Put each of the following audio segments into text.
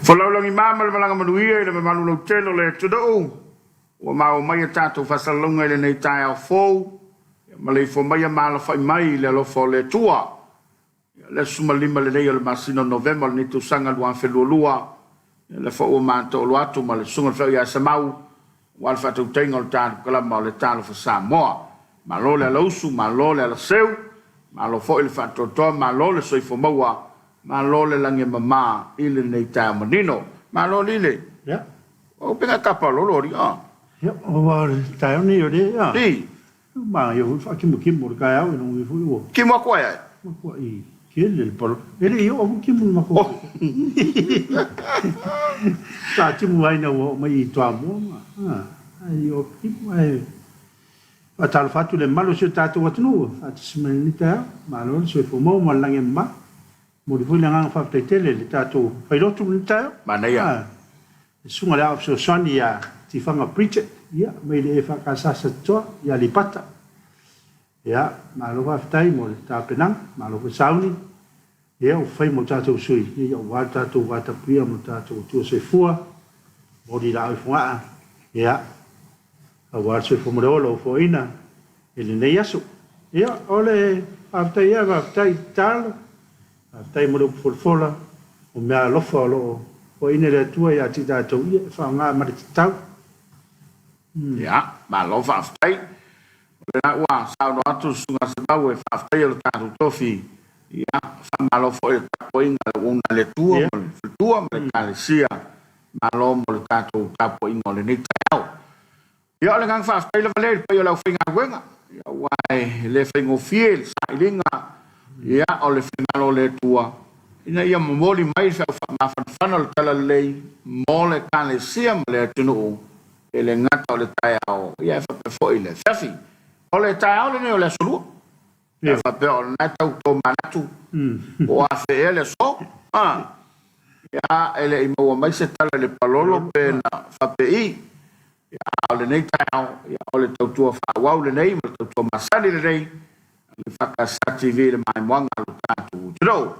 Whalaulangi mama le malanga manuia le malu no telo le tudou. Wa mau mai tatu fasalunga le nei tai au fou. Ma le fo mai mala fai mai le lo fo le tua. Le suma lima le nei le masino november ni tu sanga luan felulua. Le fo o manto lo atu ma le sunga fa ya samau. Wal fa tu tengo tan kala ma le Talofa Samoa. Ma lo le lausu ma lo le seu. Ma lo fo il fa to ma lo le soi fo maua. Ma lo le lange mama ile nei tai manino. Ma lo lile. Ya. O penga kapa lo lori Ya, o wa tai ni yo de ya. Di. Ma yo fa kim ka ya no wi fu yo. Kim wa kwa ya. Ko I kele por. Ele yo o kim ma ko. Ta kim wa na wo mai to amo ma. Ai o kim ai. Atal fatu le malo se tatu wa tunu. At semenita malo se fo mo ma lange ma. Mo di fu langa fa tele le tatu. Fa lo tu nita. Mana ya. Sunga la so sonia ti fanga preacher ya mai le EFKS Samoa ya lipata ya malo va ftai mo ta penang malo va sauni ya o fai mo ta tu sui ya wa ta tu wa ta pia mo ta tu se fua mo di la fua ya a wa se fo mo lo fo ina ele ne yasu ya ole aftai ya va ftai tal aftai mo lo fola o me lo fo lo o ina le tua ya ti ta tu ya fa nga ma ti tau ya ma lo fa ftai le na wa sa no atu sunga sa tau e fa ftai lo ta tu tofi ya fa ma lo fo e po inga una le tua ma le kalesia ma lo mo le ta tu ta po inga le ni tau ya le ngang fa ftai le vale po yo la finga wenga ya wa le fingo fiel sa ilinga ya o le finga lo le tua ina ia moli mai fa ma fa no tala lei mole kalesia ma le tunu ele ngata le taiao ia fa pe foi le fafi o le taiao le ne o le sulu ia fa pe o na tau to manatu o a fe ele so ia ele i mo mai se tala le palolo pe na fa pe i ia le nei taiao ia o le tau tua fa wau le nei ma tau tua masani le nei le fakasa TV le mai mwanga lo tatu tiro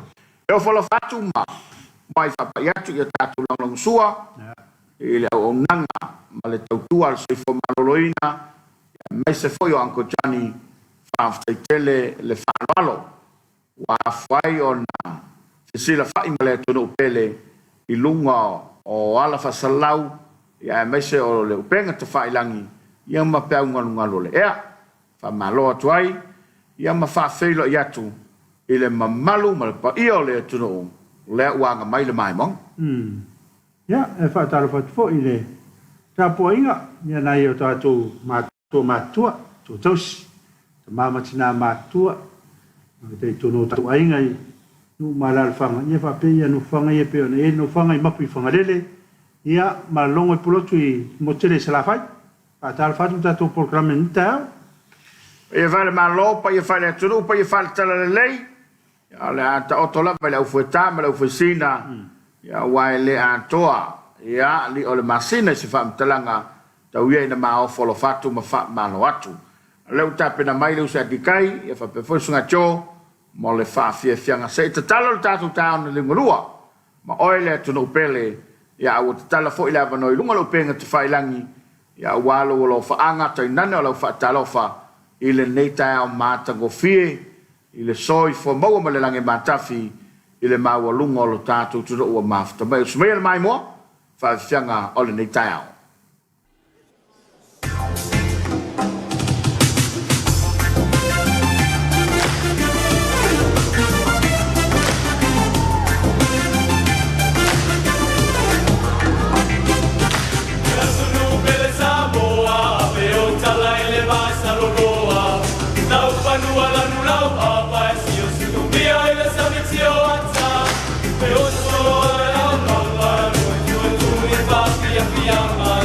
eu falo fatu ma mai fa pa yatu ia tatu long sua ele o nanga ma le tautua se fo maloloina mai se foi o anko Johnny fa tele le fanalo wa fai ona se sila fai male tono pele I lunga o ala fa salau ya mai se o le penga te fai langi ia ma pe unga lo le ea fa malo tuai ia ma fa felo yatu ile mamalu ma pa io le tono le wanga mai le mai mong ya e fa talo fa fo ile ta po inga ya na yo ta tu matua tu tos ta mama tina matua te tu no ta inga nu malal fanga ye fa pe ya nu fanga ye pe ne no fanga I mapu fanga lele ya malongo pulo tu mo tele sala fai pa tal fa tu ta tu programa nta e vale malo pa ye fa le tu pa ye fa tala lei ya le ata otola pa le ufueta ma le ufusina ya waile atoa ya li ole masina se fa mtalanga tau ia ina ma ofolo fatu ma fa malo atu le utape na mai le usa dikai ya fa pe fo sunga cho mo le fa fie fianga se talo tatu taun le ngurua ma oile tu no pele ya o tala fo ila no lunga lo penga te failangi ya walo lo fa anga tai nana lo fa Talofa ile neita o mata go fie ile soi fo mo mo le lange matafi ile maua lunga lo tatu tu o mafta mai smel mai mo fa fianga ole nei tau Young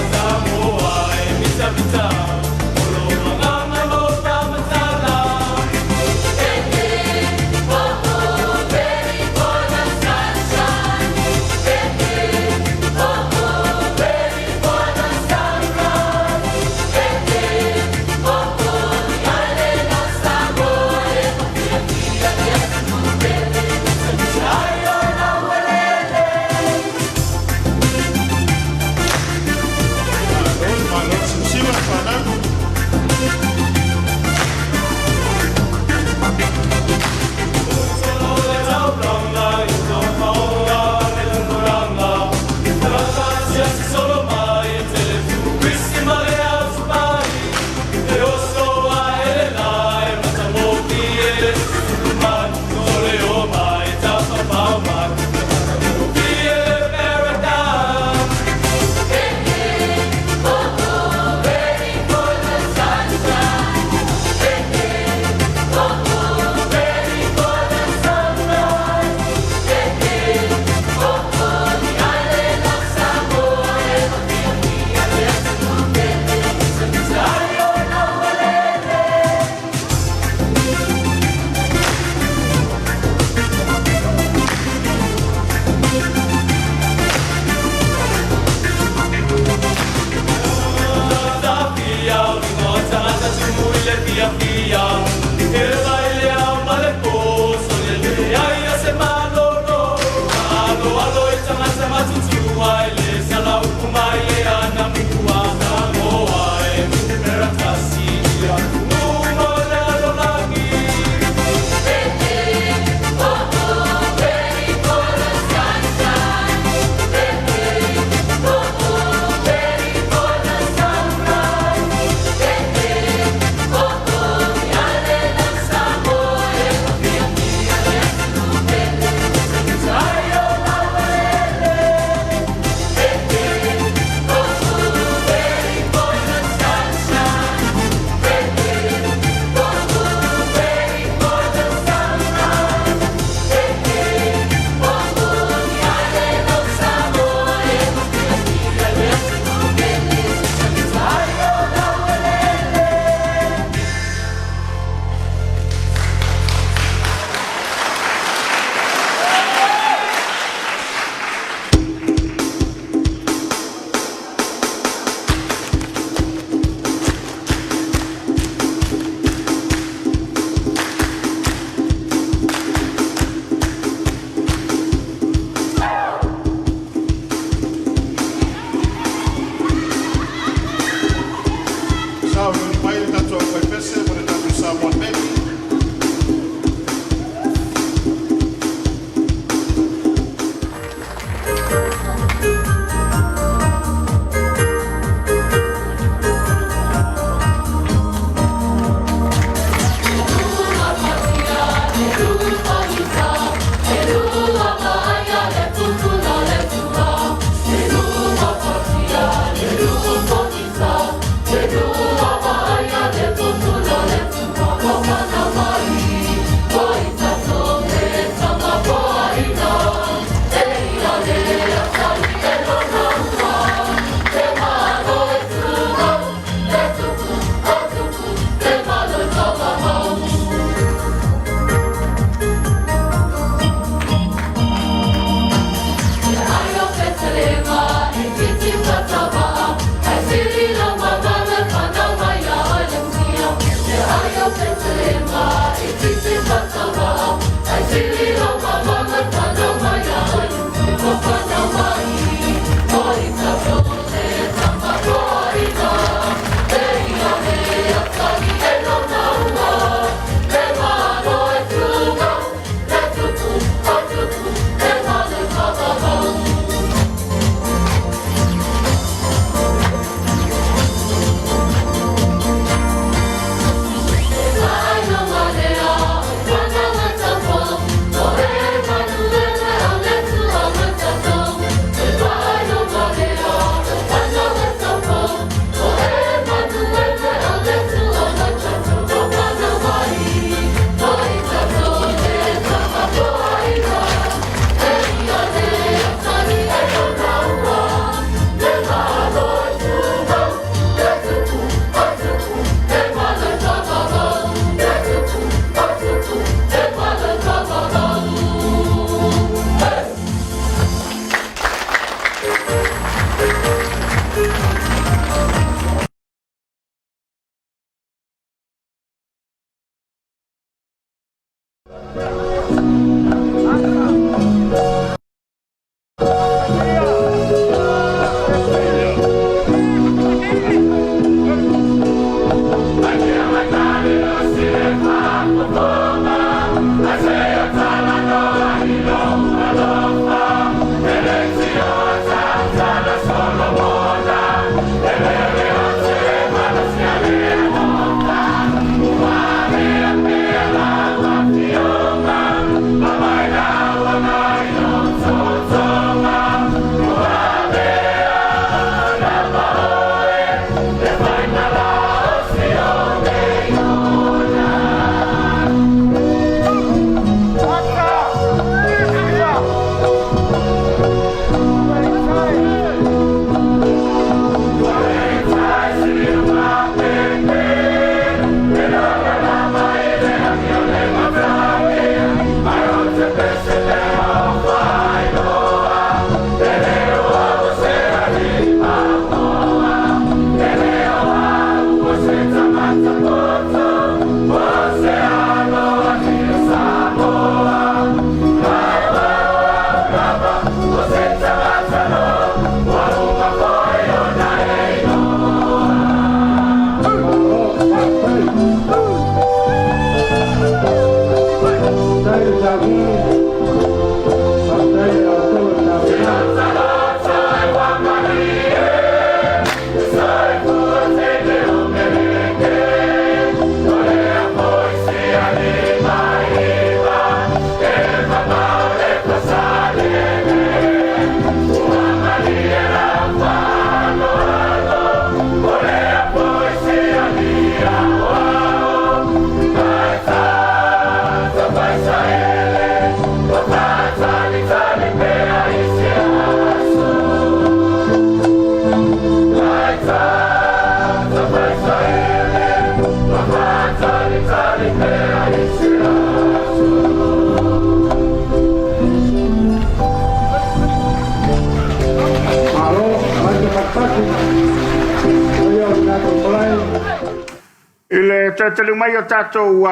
le tele mai o tatou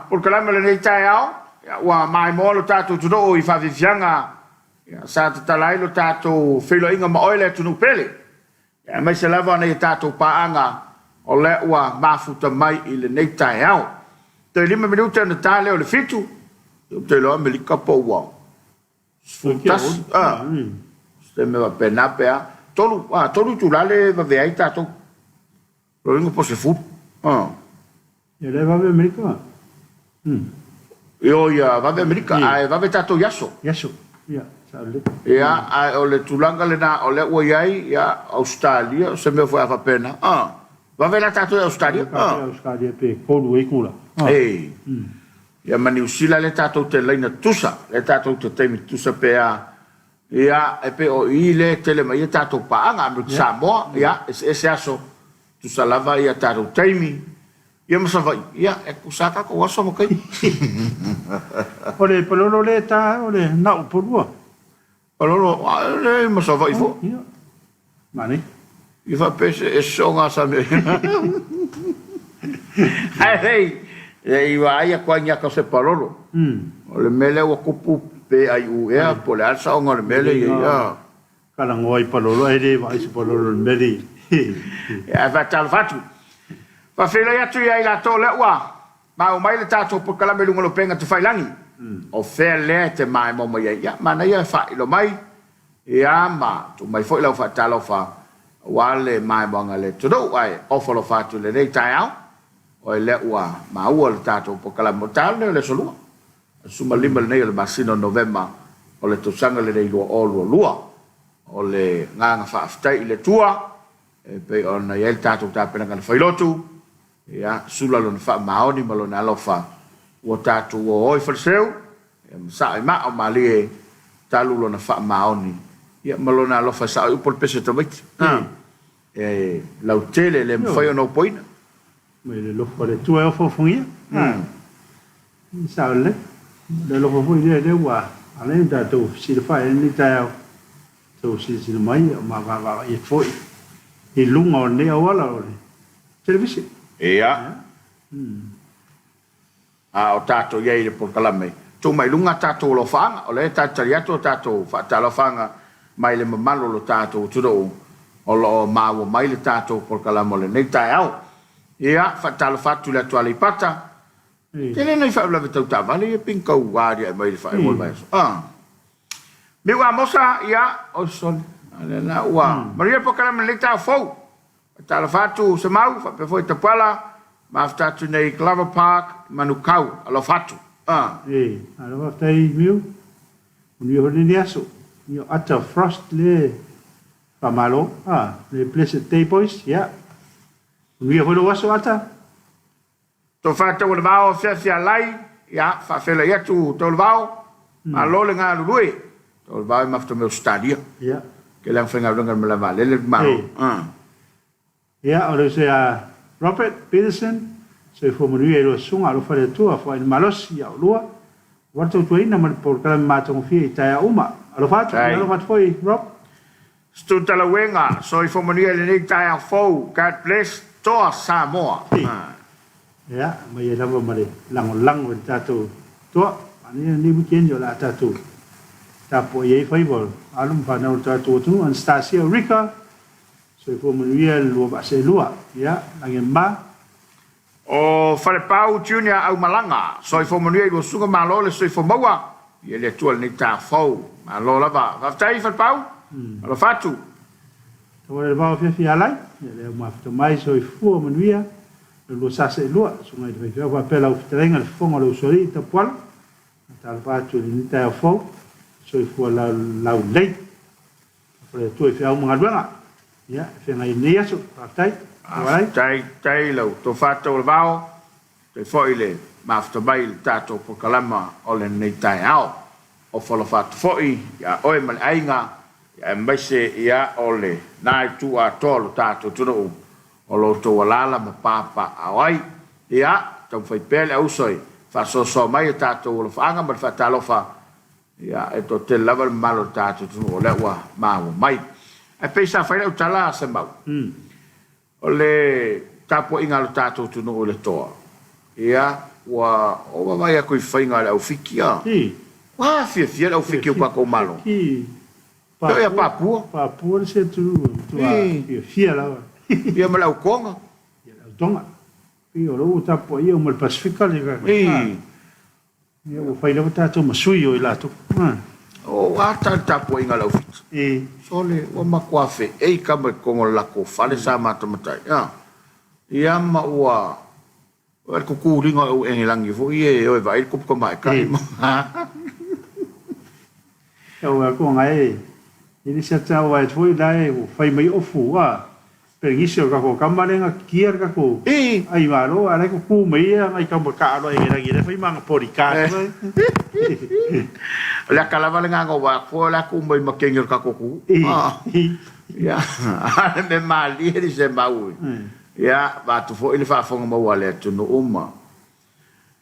por kalama le nei tai ao wa mai mo lo tatou tudo o I fafianga ya sa talai lo tatou filo inga ma oile tunu pele ya mai se lava nei tatou paanga o le wa mafuta mai I le nei tai ao te 5 minuta na tale o le fitu te lo me li kapo wa futas ste me va pena pea tolu tu lale va vei tatou lo inga po se fu e le va Amerika Io ia va Amerika ai va tatou yaso ya sale ia ai o le tulanga le na o le ua iai ia Australia se me foi a pena va ve la tatou Australia Australia pe kolu e kula ia mani usila le tatou te leina tusa le tatou te teimi tusa pe ia e pe o I le tele mai tatou paanga Amerika Samoa ia ese aso tusa lava ia tatou teimi ia masava ia e kusaka ko waso mo kai ole pololo le ta ole na polua pololo le masava ifo mani I fa pese e songa sa me ai ei vai a kwanya ko se pololo ole mele o kupu pe ai u e po le alsa o ngol mele ia kala ngoi pololo e le vai se pololo mele ia va tal fatu fa fela ya tu ia la to le wa ma o mai le tato po kala me lungo lo penga tu fai langi o fe le te mai mo mai ia ma na ia fa lo mai ia ma tu mai foi lo fa Talofa wale mai bonga le tu do ai o fo lo fa tu le dei tai au o le wa ma o le tato po kala mo tal le solo suma lima le nei le basino november o le to sanga le dei lo o lua o le nganga fa aftai le tua e pe ona ia tato ta pena kana fai lotu ia sula lona fa maoni ma lona alofa o tatu o oi falseu sa ma o mali talu lona fa maoni ia ma lona alofa sa o por pese tomit la tele le foi no poina me le lo fore tu e fo fungia sa le lo fo fungia de wa ale da to si le fa ni ta to si mai ma va e foi e lunga ne wala television ia o tato iai le por kalame tu mai lunga tato lo fanga o le tato iato tato fa talo fanga mai le mamalo lo tato tudo o lo mawo mai le tato por kalamo le nei tai au ia fa talo fatu le tuale pata tele nei fa la vetu ta vale e pinka uari mai le fa e vol mai mi wa mosa ia o son ale na wa maria por kalamo le ta fo talo fatu se mau fa pe foi tapala ma fatu nei Clover Park manukau alo fatu alo tai miu uni honi ni aso ni ata frost le pamalo le blessed day boys uni honi aso ata to fatu o bao fia lai ya fa fela ya tu to bao ma lo le nga lui to bao ma fatu me stadia ke lang fenga dengan melava le ma ora se Robert Peterson se fo mo ri lo sunga lo fa le tua fo in malos ya lua wato tu ina mal por kala ma tong fi ta uma lo fa foi Rob stu tala wenga so fo mo ri le ni ta fo God bless to Samoa ma ye la mo le lang ta tu to ani ni bu ken yo la ta tu ta po ye fai vol alum fa na ta tu tu Anastasia Rica so fo mo ri lo ba se lua la o fale pau junior au malanga so fo monui go sunga malo le so fo maua ye le tual ni ta fo malo lava va tai fale pau lo fatu to le va fi alai le ma fto mai so fo monui lo sa se lua so mai de va pela o trenga le fo lo sori ta poal ta fatu ni ta fo so fo la lei fo tu fi au mga fe ngai ni aso tai tai lo to fato le vao te foi le mafto bai tato po kalama o le nei tai ao o folo fato foi ya oi mal ainga ya mbese ya ole nai tu a tolo tato tuno o lo to wala ma papa awai ya to foi pele au soi fa so mai tato lo fanga ma fa Talofa ya e to te lava malo tato tuno le wa ma mai e pensa fai o tala se mau o le tapo inga lo tato tu no le toa. Ia, wa o vai a koe whainga le au fiki a. Wa fia le au fiki o pako malo. Peo ia Papua. Papua le se tu fia la. Ia ma lau konga. Ia lau tonga. Ia lo tapo ia o mal Pasifika le ka. Ia o whaila tato masui o i lato. O ata tapo inga lau fiki. Sole, o makwafe, kama kongo lako, fale sa matamatai. Ia ma ua, o e kukuringa o engilangi fo, ie o e vai kupuka mai kai mo. Ia o a konga ini sa tau ai foi dai o fai mai ofu pergiso ka ko kamarenga kier ka ko. Ai varo, ara ko ku mai ai ka ka ro e ngira fai manga porika. La kalava nga ngo wa ko la ku mai makengir ka ko ku. Ya, me mali ri se mau. Ya, va tu fo ile fa fonga mau ale tu no uma.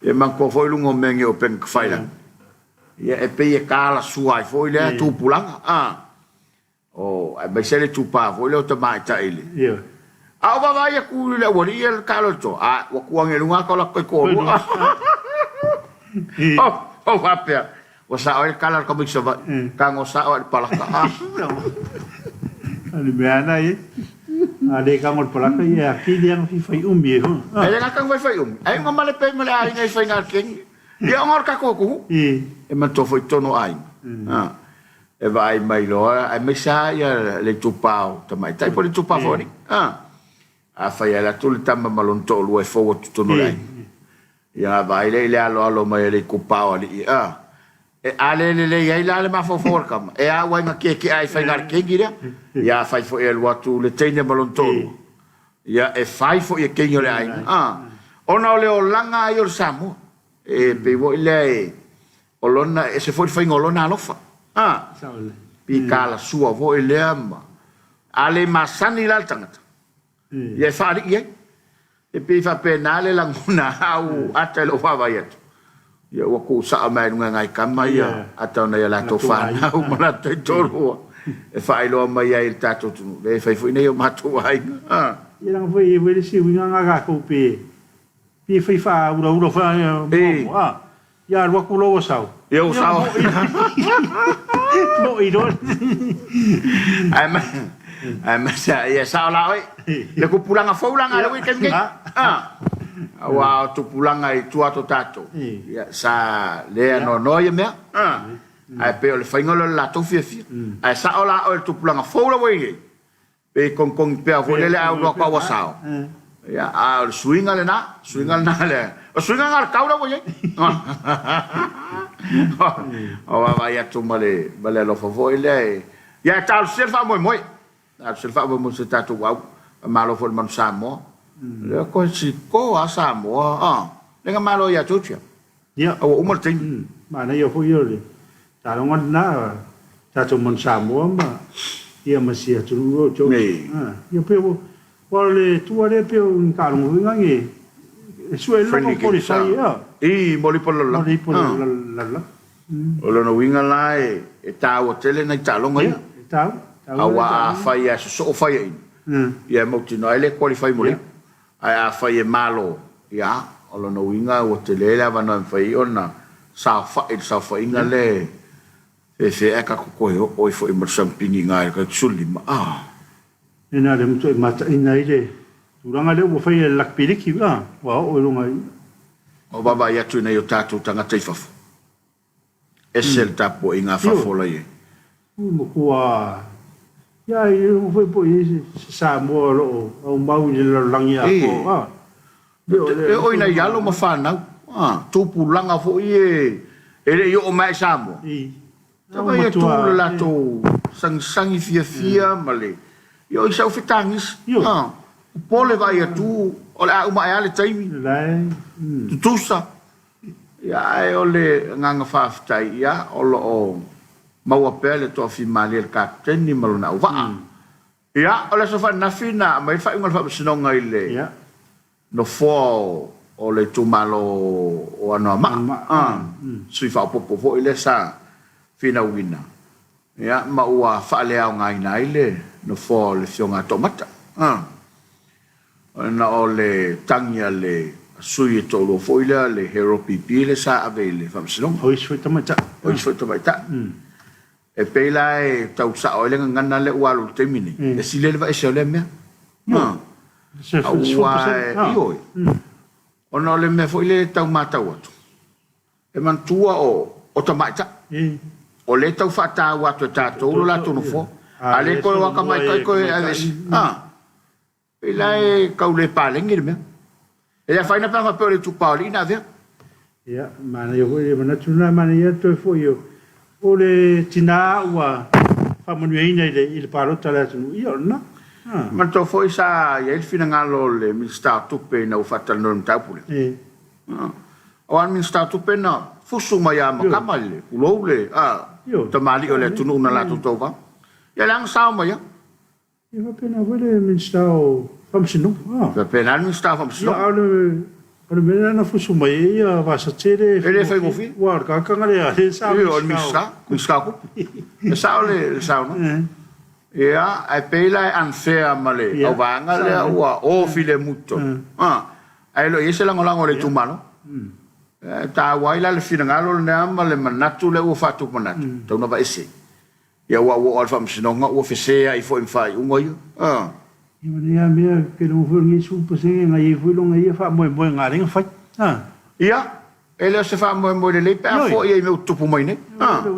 E man ko fo lungo menge o pen kfaila. Ya e pe e kala suai fo ile tu pulanga. Oh, ai mai sele tu pa fo ile o te mai ta ile. Ia. Au va vai ku le wori el kalo to. Wa ku ngelunga ko la ko. Oh, va pe. O sa o kala ko mikso va. Ka ngo sa o palaka. Ali meana ale ka mo palaka ia ki dia no fai umi ho. Ele na ka fai umi. Ai ngo male pe male ai ngai fai ngar king. Dia ngor ka ko ku. E man to foi tono ai. E vai mai lo ai me sa ia le tupao tamai tai po le tupao fori. A fai ala tu tama malonto lu e fo tono ai. Ia vai le alo mai le kupao ali. E ale le ai la le ma fo for kam. E a wai ma ke ai fai ngar king ira. Ia fai fo el watu le tene malonto. Ia e fai fo e king le ai. Ona le o langa ai o Samoa. E pe vo le o lona e se foi fai ngolona alofa. Pi kala sua vo e le ama. Ale masani la tangata. Ia fari ia. E pi fa penale languna au ata lo fa vai atu. Ia wa ku sa mai ngai kama ia ata na ia la to fa na u mala te toro. E fai lo mai ia il tato tu. Le fai foi nei o matu ai. Ia lang foi e si winga nga ko pe. Pi fai fa ura fa ia wa ku lo sau. Eu sao. No i don. Ai sa ia sao la oi. Le ku pulanga faulanga le weekend gate. Wa tu pulanga i tu ato tato. Ia sa le no ia mea. Ai pe le faingolo la to fia. Ai sa ola o tu pulanga faula we. Pe con pe vo le au lo kwa wa sao. Ya swinga le o swinga ngar kaura wo ye o va ya tu male lo fo ile ya tal selfa moi tal selfa mo se tatu wa malo fo man Samoa le ko si ko a Samoa le malo ya tucha ya o mo tin ma na yo fo yo le ta lo ngon na tatu man Samoa ma ia ma si tu ro jo yo pe Wale tuare pe un carmo ngangi. Suela ko polisa ia. Moli polo la. Moli polo la. Olo no winga la e tau tele na talo ngai. Tau. Awa fai a so fai. Ia mo tino ele qualify moli. Ai a fai malo. Ia olo no winga o tele la va no fai ona. Sa fai ngale. E se eka ko o foi mo sampingi ngai ka sulima. Ena le mtu mata ina ile uranga le wo fai la piliki wa o lunga o baba ya tu na yo tatu tanga teifafu esel tapo inga fafola ye mo kwa ya yo foi po sa mo o mau le langia ko o ina yalo ma fana tu pulanga fo ye ele yo o mai samo tama ye tu la to sang fia male Yo isa fitangis. Pole vai tu ole uma ale taimi. Lai. Tusa. Ya ole nganga faftai ya olo o maua pele to fi mali el captain ni malona va. Ya ole so fa na fina mai fa ngol fa sinonga ile. Ya. No fo ole tu malo o ano ma. Sui fa popo fo ile sa fina wina. Ya maua fa le au ngai na ile no fo le fionga tomata na o le tangia le sui e tolo foila le hero pipi le sa ave le famsilong o isoi tamaita o isoi tamaita e pela e tau sa o le ngana le walu te mini e sile le va e se le mea io ona le me foi le tau mata watu e mantua o tamaita o le tau fata watu tato lo la tonu fo ale ko wa ka mai ko pela e kaule palengi me e a faina pa pe le tu paulina vea ya mana yo e mana tuna mana ya to fo yo o le tina wa fa manuina il parota la tu io no ma to foi sa ia il fina ngalo le mi sta tu pe na fatal non tapule o an mi sta tu pe na fusu ma ya ma kamale ulo le tamali o le tunu na la tu to ba ya lang sa ma ya io va pena vole mi sta Faamisionare va pena mi sta Faamisionare o le mena na fusu ma ia va sa tere ele fai mo fi wa ka ka ngale le sa mi sta ko e sa le sa no ia ai pela unfair male o vanga le o file muto ai lo ese lango le tumano ta waila le fina ngalo le ama le manatu le o fatu manatu to no va ese ia wa o Faamisionare o fese ai fo fai un oio ia mea ke no fu ni su pose ngai fu lo ngai fa mo ngare fai ia ele se fa mo le pa fo ia me tupu mai ne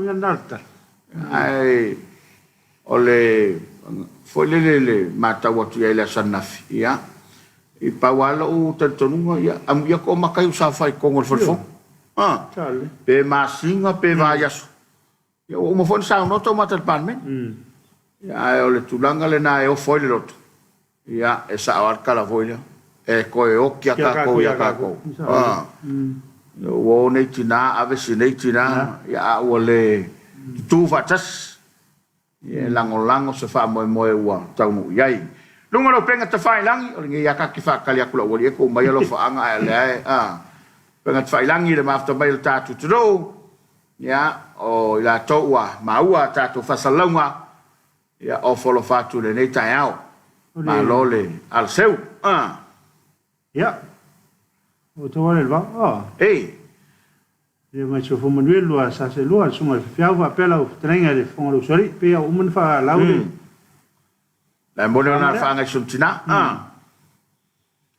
ia nalta ai ole foi le mata watu ia le sanafi ia i pawala o tantonunga ia am ia ko makai usa fai kongo fo pe masinga pe vayaso ia o mo fon sa no to mata pan men ia ole tulanga le na e o foi le roto ia e sa arka la voila e ko e o kia ka ko ia ka ko o nei tina ave si nei tina ia ole tu fatas ia lango se fa mo wa tau no iai lunga lo penga te fai langi o ngi ia ka ki fa kali aku lo ko mai lo fa anga le penga te fai langi le mafta mai tatu tro ia o ila to wa maua tatu fa salonga ia o folo fatu le nei taiao ma lole al seu ya o to wale va e mai so fo manuelo sa se lo so mai fiava pela o trenga de fo lo sori pe o mun fa laude la mona na fa nga suntina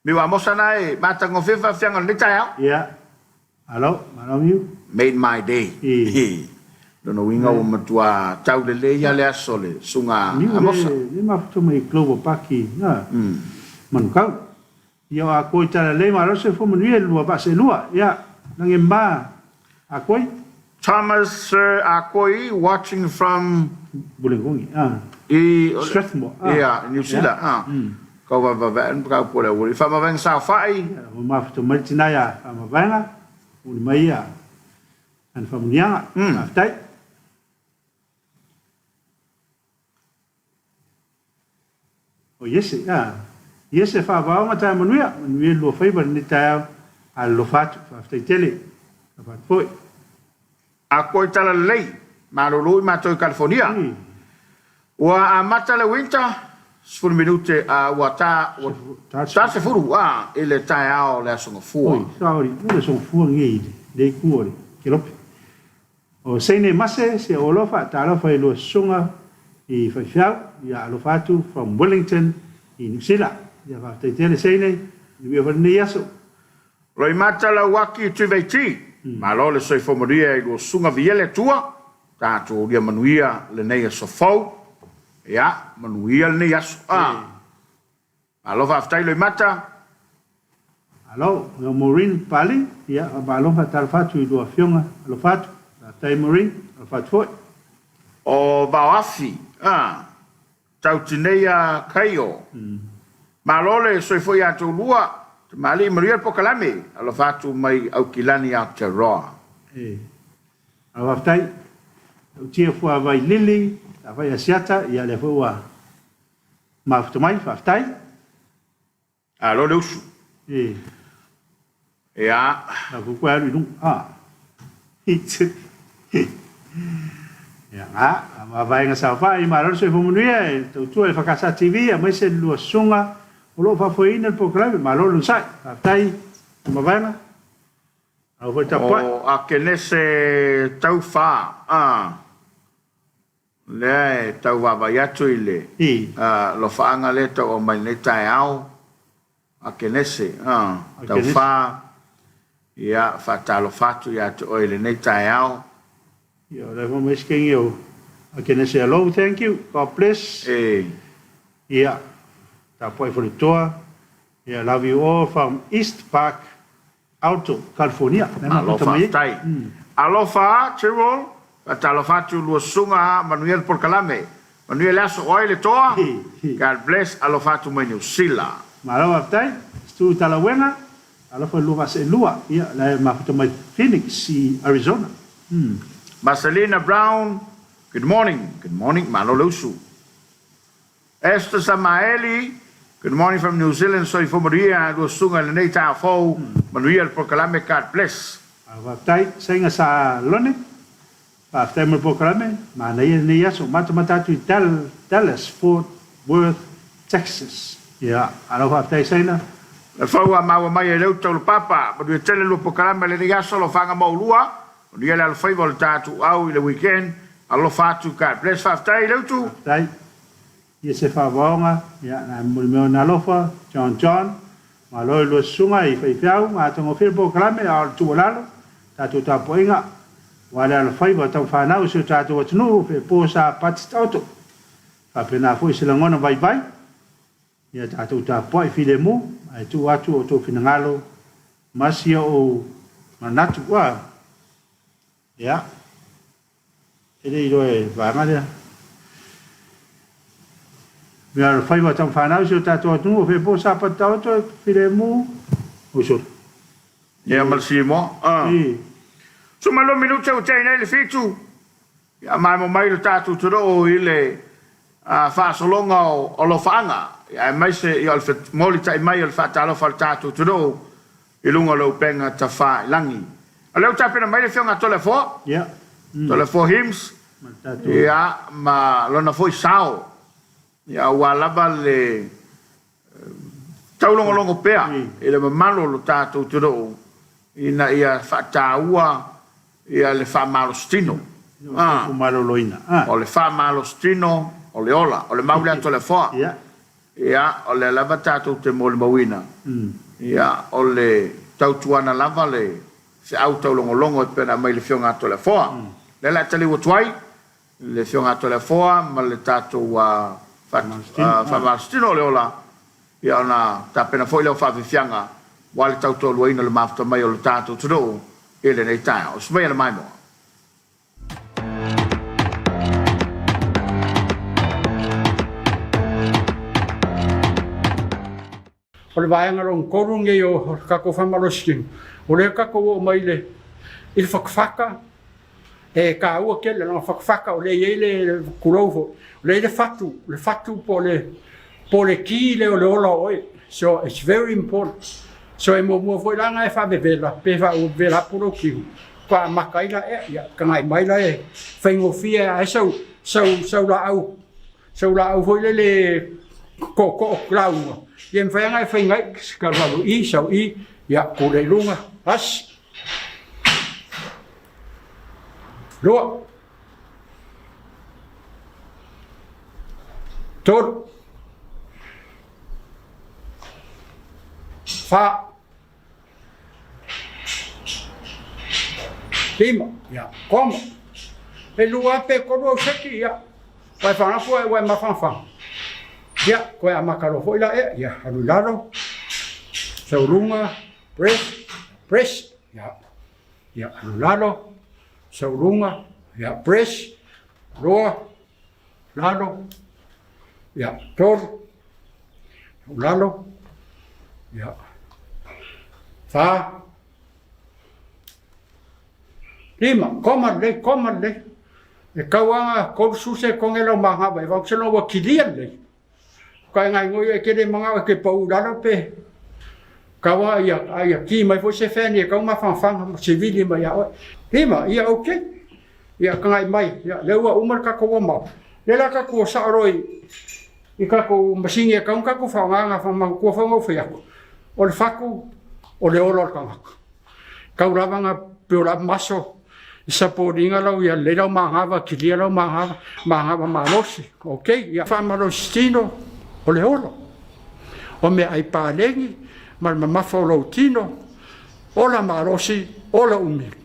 mi wa mosana e mata ngo fefa fianga le taiao ya alo mi made my day no winga o matua tau le ya le asole sunga amosa ni ma to mai globo paki man ka yo a ko ta le ma ro se fo manuelo ba se lua ya nangemba akoi Thomas akoi watching from Bulengongi Strathmore New Zealand ko va ka po le wo fa ma ven sa fai ma to martina ya ma vanga un mai ya an familia aftai o yese fa va ma ta manuia lo fai ba ni ta allo fatu aftai tele fa poi akoi tala lei ma lo ma to California wa amata le winter sfur minute a wata se furu ele taiao le songo fu sorry le songo fu ngi de kuore kilopi o sene mase se olofa Talofa i lo sunga i fafia ya lo fatu from Wellington in New Zealand ya va te tele sene ni va ni yaso roi mata la waki tvt ma lo le soi fomoria i lo sunga viele tua tato dia manuia le nei so fau ya manuia le nei yaso alo va aftai lo mata alo no Maureen Pali ya ba lo fa tal fatu i lo afionga lo fatu aftai Maureen lo fatu o bawafi tau tineia kaio ma lo le soi foi atu lua mali maria pokalame alo fatu mai au kilani a terroa alo aftai o tia fua vai lili a vai asiata ia le fua ma aftomai aftai alo le usu ya la ku alu dum ya ma vai nga sa vai ma ro se fo munia tu tu e fakasa TV a mai se lu sunga lo fa foi in po grave ma lo sai tai ma vana au foi tapai o a kenese Talofa le tau wa ya tuile lo faanga le to o mai le tai au a kenese Talofa ya fa Talofa tu ya to ile nei tai au yo le vamos mesquinho eu a kenese hello thank you god bless yeah tapai for the tour yeah love you all from East Park Alto California Alofa Chirol Talofa tu lu sunga Manuel por Calame Manuel aso oile toa God bless Alofa tu menu sila Malo aptai stu Talawena Alofa lu se lua ia la mafuta mai Phoenix Arizona Marcelina Brown good morning Malo Lusu Esther Samaeli good morning from New Zealand soy Maria lu sunga le nei ta fo Manuel por Calame God bless aptai senga sa lone pa temo proclame ma nei nei aso mata tu Dallas Fort Worth Texas ya alo fa tai sena le faua maua mai e leu tau papa ma due tele lu proclame le dia solo fanga mo lua dia le favor tatu au le weekend alo fa tu God bless fa tai leu tu tai ye se fa vonga ya na mo na lofa John ma lo lu sunga I fa fiau ma tongo fil proclame al tu lalo tatu ta poinga wala le faiva tau whanau se tātou atunu pe pōsa pati tauto. Ka pena fui se langona vai vai. Ia tātou tā poi file mu, ai tu atu o tō finangalo, masia o manatu wa. Ia. Ere I roe vanga lea. Mea le faiva tau whanau se tātou atunu pe pōsa pati tauto file mu. Usur. Ia malsi mo. So malo minuto o tei nei le fitu. Ya mai mo mai le tatu toro o ile fa solonga o lo fanga. Ya mai se I al fet moli tai mai al fa talo fa tatu toro I lunga lo penga ta fa langi. Alo ta pena mai le fionga tole fo. Ya. Tole fo hymns. Ya ma lo na foi sao. Ya wala le tau longo pea. Ile malo lo tatu toro. Ina ia fa taua ia le fa malostino malo loina o le fa malostino o le ola o le maule ato le foa ia o le lava tatou te mo le mauina ia o le tautuana lava le se au taulongolongo e pena mai le fionga ato le foa le la tali watuai le fionga ato le foa ma le tatou fa malostino le ola ia ona ta pena foi le fa fianga wale tautou luaina le mafuta mai o le tatou tudo ele nei tai o smai le mai mo o le vaenga rong korunge o kako whamarosking o le kako o mai le il whakwhaka e ka ua ke le whakwhaka o le le kuroufo le fatu po le ki le o le ola oi so it's very important so e mo foi langa e fa bevela pe fa o vela puro ki pa makaila e ya kangai mai la e fengo fia e so la au foi le ko klau yen fa ngai fengai skarvalu I so I ya ko le lunga as lo tor fa lima ya como e lua pe ko seki ya vai fa fo e ma fa ya ko a makaro fo la e ya alularo saurunga press ya alularo saurunga ya press roa lalo ya tor lalo ya fa lima common le e kawa ko suse con el maha ba va se lo wakilian le ka ngai ngoi e ke de manga ke pau dalo pe kawa ya ki mai fo se feni ka ma fan civili ma ya lima ya okay ya ngai mai ya le wa umar ka ko ma le la ka ko sa roi I kako masingi e kaun kako whaonganga whamangkua whangau whiako. O le whaku, o le olo kangaka. Kau rawanga peora maso, I saporinga lau ia leirau mangava, ki lia lau mangava malosi. Ok, ia whamalosi tino, o le olo. O me ai pālengi, ma mamafa o lau tino, o la malosi, o la umi.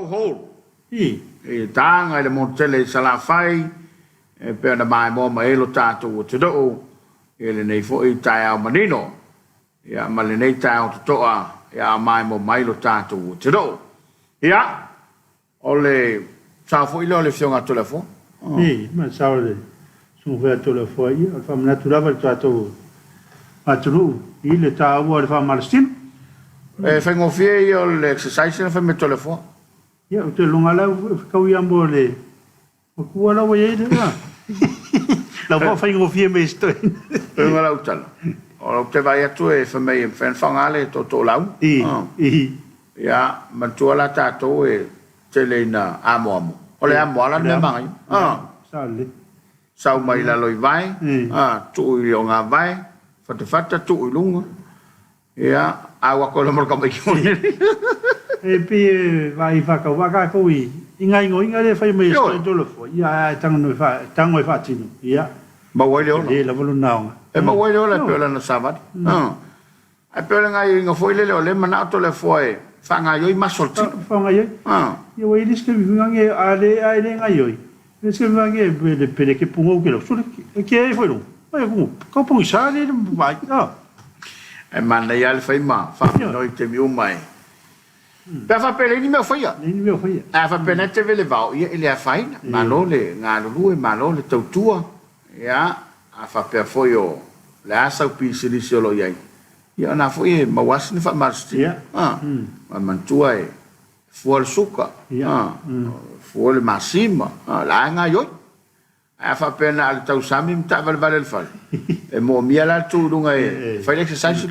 hole. I. E tanga le montele sala fai e pe na mai mo mai lo tatu te do e le nei fo i tai au manino ia ma le nei tai au toa ia mai mo mai lo tatu te do ia ole sa fo i le fionga telefon I, ma sa le su ve telefon i al fam naturava tatu atru i le ta o le fam malstin e fengo fie io le exercise fa me telefon ia o te longa la kau ia mo le o kua la wa ye de la la va fa ngo fie me sto e ngala utala o te vai atu e fa me fen fangale to lau I ia ma tu la tato e te le na amo o le amo ala me mai sa le sau mai la loi vai tu i o nga vai fata tu i lunga ia awa ko le mo ka mai e pe vai fa ka wa ka ko i inga le fa me sto to le fo ia tango e fa tino ia ma wai leo e la volu na e ma wai leo la pe la na sabat a pe la ngai nga foi le le mana to le foi fa nga yo i masol ti fa nga ye ia wai dis ke vi nge ale nga yo dis ke nge le pe ke pungo ke lo so ke foi lo ai ko pungo sa le vai e mana ia le fai ma fa noi te mi mai pe fa pe ni me foi a fa pe net vele va ia le fai ma lo le nga lo e ma lo le tautua ia a fa pe foi o le asa pi si lo ia na foi ma was ni fa marsti ma mantua e fuol suka fuol massima la nga yo a fa pe na tau sami ta vale le fal e mo mia la tu dunga e fai exercise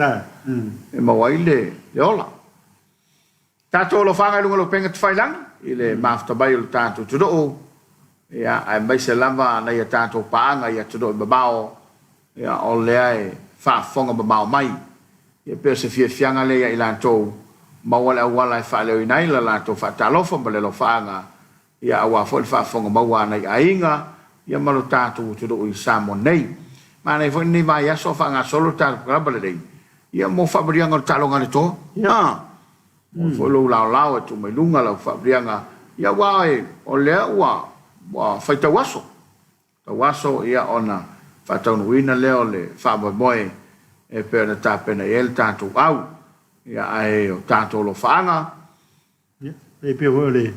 la e ma wai le ola tato lo fanga lunga lo penga tfai lang ile mafta bai lo tato tudo ia ai mai se lava na ia tato paanga ia tudo babao ia ole ai fa fonga babao mai ia pe se fie fianga le ia ila to ma wala fa le ina ila la to fa talofa bale lo fanga ia awa fo fa fonga bawa na ainga ia malo tato tudo i samo nei ma nei fo ni vai so fanga solo tato bale dei ia mo fa brianga talonga le to fo lo lao tu mai lunga la fa brianga ia wai o le wa fa tawaso ia ona fa tonu wina leo le fa boy e per na tapena el tanto au ia ai o tanto lo fanga e pe vole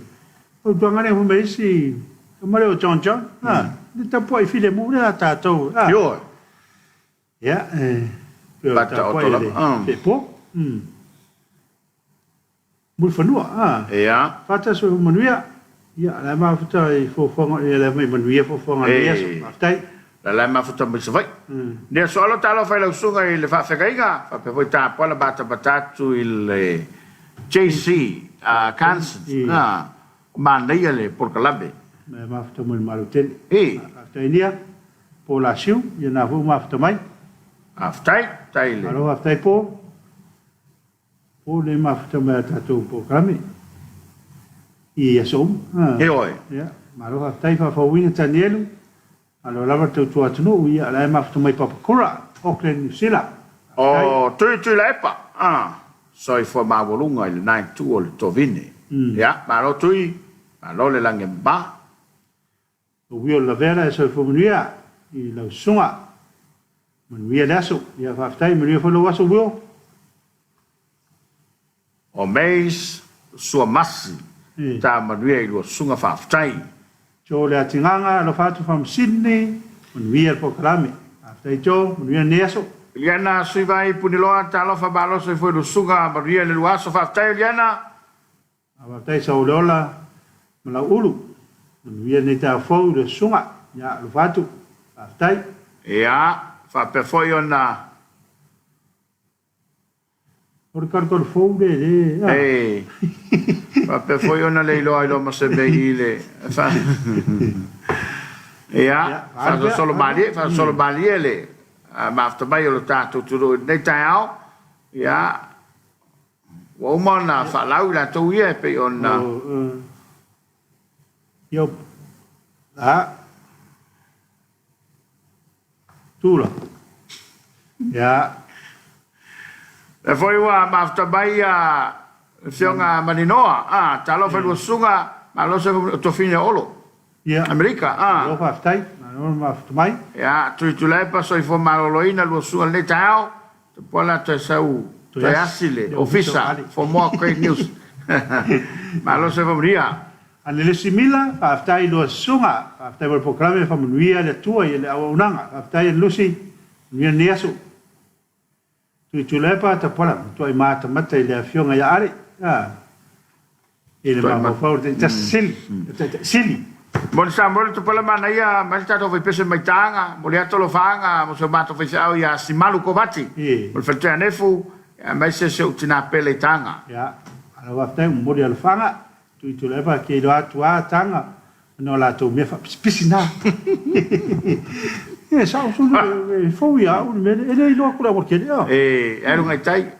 o tongane ho mesi o mare o choncha ni tapo ai file mu na tato yo ia pa tato la pe po mul fanua ia fata so manuia ia la ma fata i fo fonga e la mai manuia fo fonga ia so aftai la ma fata mo sai ne solo talo fa la sunga il fa fegaiga fa pe voi ta pola bata batatu il JC Kansas manda ia le por calabe ma fata mo malutel aftai nia po la siu ia na fu ma fata mai aftai taile alo aftai po le ma fata mai tatu po kami i asom oi ya ma lo aftai fa wina tanielu alo lava tu atunu ia la ma fata mai papa kura Auckland New Zealand tu lepa soi fo ma volunga il 92 o tovine ya ma lo tui ma lo le lange ba o wio la vera so fo munia i la sunga munia daso ia fa aftai munia fo lo waso wio o mês sua masi ta manuia i lo sunga fa aftai jo le atinganga lo fatu from Sydney munia po kalame aftai jo munia neso Liana sui vai puniloa Talofa balo soi foi lo sunga manuia le luaso fa aftai Liana aftai so lola mala ulu munia ne ta fo le sunga ya lo fatu aftai ia fa pe foi ona por cargo fo de fa pe foi ona le lo ma se be ile fa ia fa solo mali ele ma after mai lo tato tu nei tao ia o mona fa lau la tu ia pe ona yo tula ya e foi wa ma after mai Fionga maninoa, Talofa lua sunga, malosa tofine olo. Amerika, Talofa aftai, malolo aftumai. Ya, tuitulepa so ifo maloloina lua sunga le tao, te pola te sau, te asile, ofisa, for more great news. Malosa famria. Anele simila, aftai lua sunga, aftai wal programe famanuia le tua i le awaunanga, aftai lusi, nuia niasu. Tuitulepa te pola, tua i mata mata i le afionga ya are. Ele ma fau te sili. Mon sa mo te pala mana ia, ma sta to vai pese mai tanga, mo le atolo fanga, mo se mato vai au ia simalu ko bati. Mo le fete anefu, mai se se utina pele tanga. Ya, ala wa te mo le fanga, tu le pa ke do atua tanga, no la to me fa pisina. Sa so fo ia, o me ele no kula mo ke dia. Era ngai tai.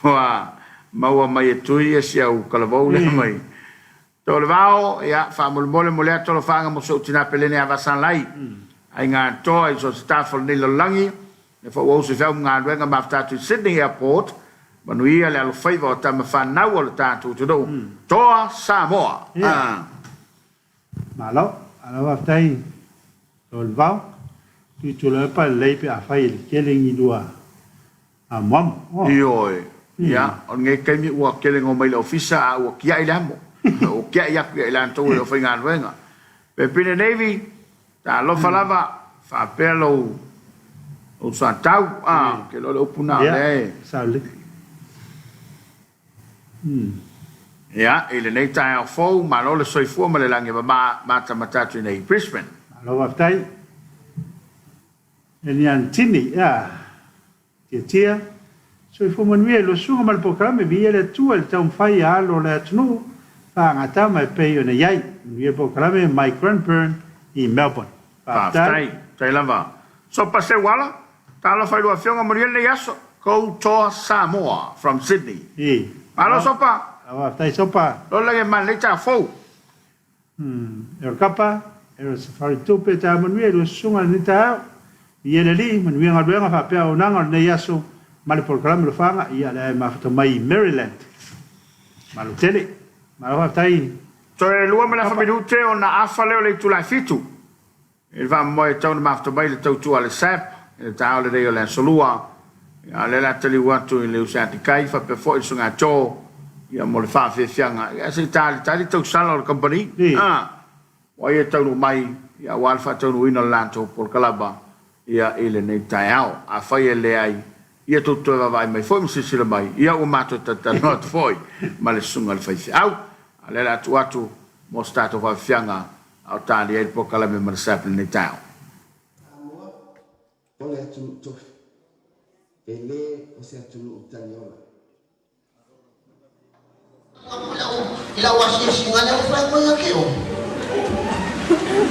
Wa maua mai e tui e si au kalavau le mai. Tō le vao, ia, wha mole mole ato lo whanga mo so tina pelene a wasan lai. Ai ngā toa i so staffel ni langi, e wha wau se whau ngā ruenga maftatu Sydney Airport, manu ia le alo whaiva o tama whanau o le tātou te dou. Toa Samoa. Malo, ala waftai, tō le vao, tu le pa leipe a whai le kelingi lua a mamu. Ioi. Ya, on ngai kaimi ua kele ngo mai le ofisa a ua kia i lamo. O kia i aku i lan tau e o whainga anuenga. Pe pine Navy, ta lofa lava, wha pelo o sa tau, ke lo le upuna le. Sauli. Ya, i le nei tai au fau, ma lo le soifua ma le langi ma mata matatu nei Brisbane. Alo waftai, e ni antini, ya, tia, so i fumanuia lo sunga mal programe via le tua le tau fai alo le atunu pa ngata mai pei ona yai via programe my grandparent i Melbourne. Tai lava. So pase wala, tala fai lo afionga moriel le yaso, ko to Samoa from Sydney. Alo sopa. Awa tai sopa. Lo le man le ta fo. El kapa, el safari tupe ta manuia lo sunga ni ta ia le li manuia ngaluenga fa pe onanga ne yaso. Mali programa lo fanga ia le mafto mai Maryland. Malu tele. Malu tai. Toe lua mala faminute ona afa leo le tula fitu. Il va mo e tau mafto mai le tau tu ale sap, e tau le reo le solua. Ya le la tele watu le usati kai fa pe fo sunga cho. Ya mo le fa fe fianga. Ya se tali tau sala o company. Wa ia tau mai ya wal fa tau ino lanto por kalaba. Ya ele ne tau a fa le ai. Ia tutu e vai mai foi msisila mai. Ia o mato tata not foi. Ma le sunga le fai au. Ale la atu mo stato va fianga au tali e po kala me marsapel ne tau. Samoa, ole atu to. Ele o se atu taniola. Ila wasi singa le fai mo ya keo.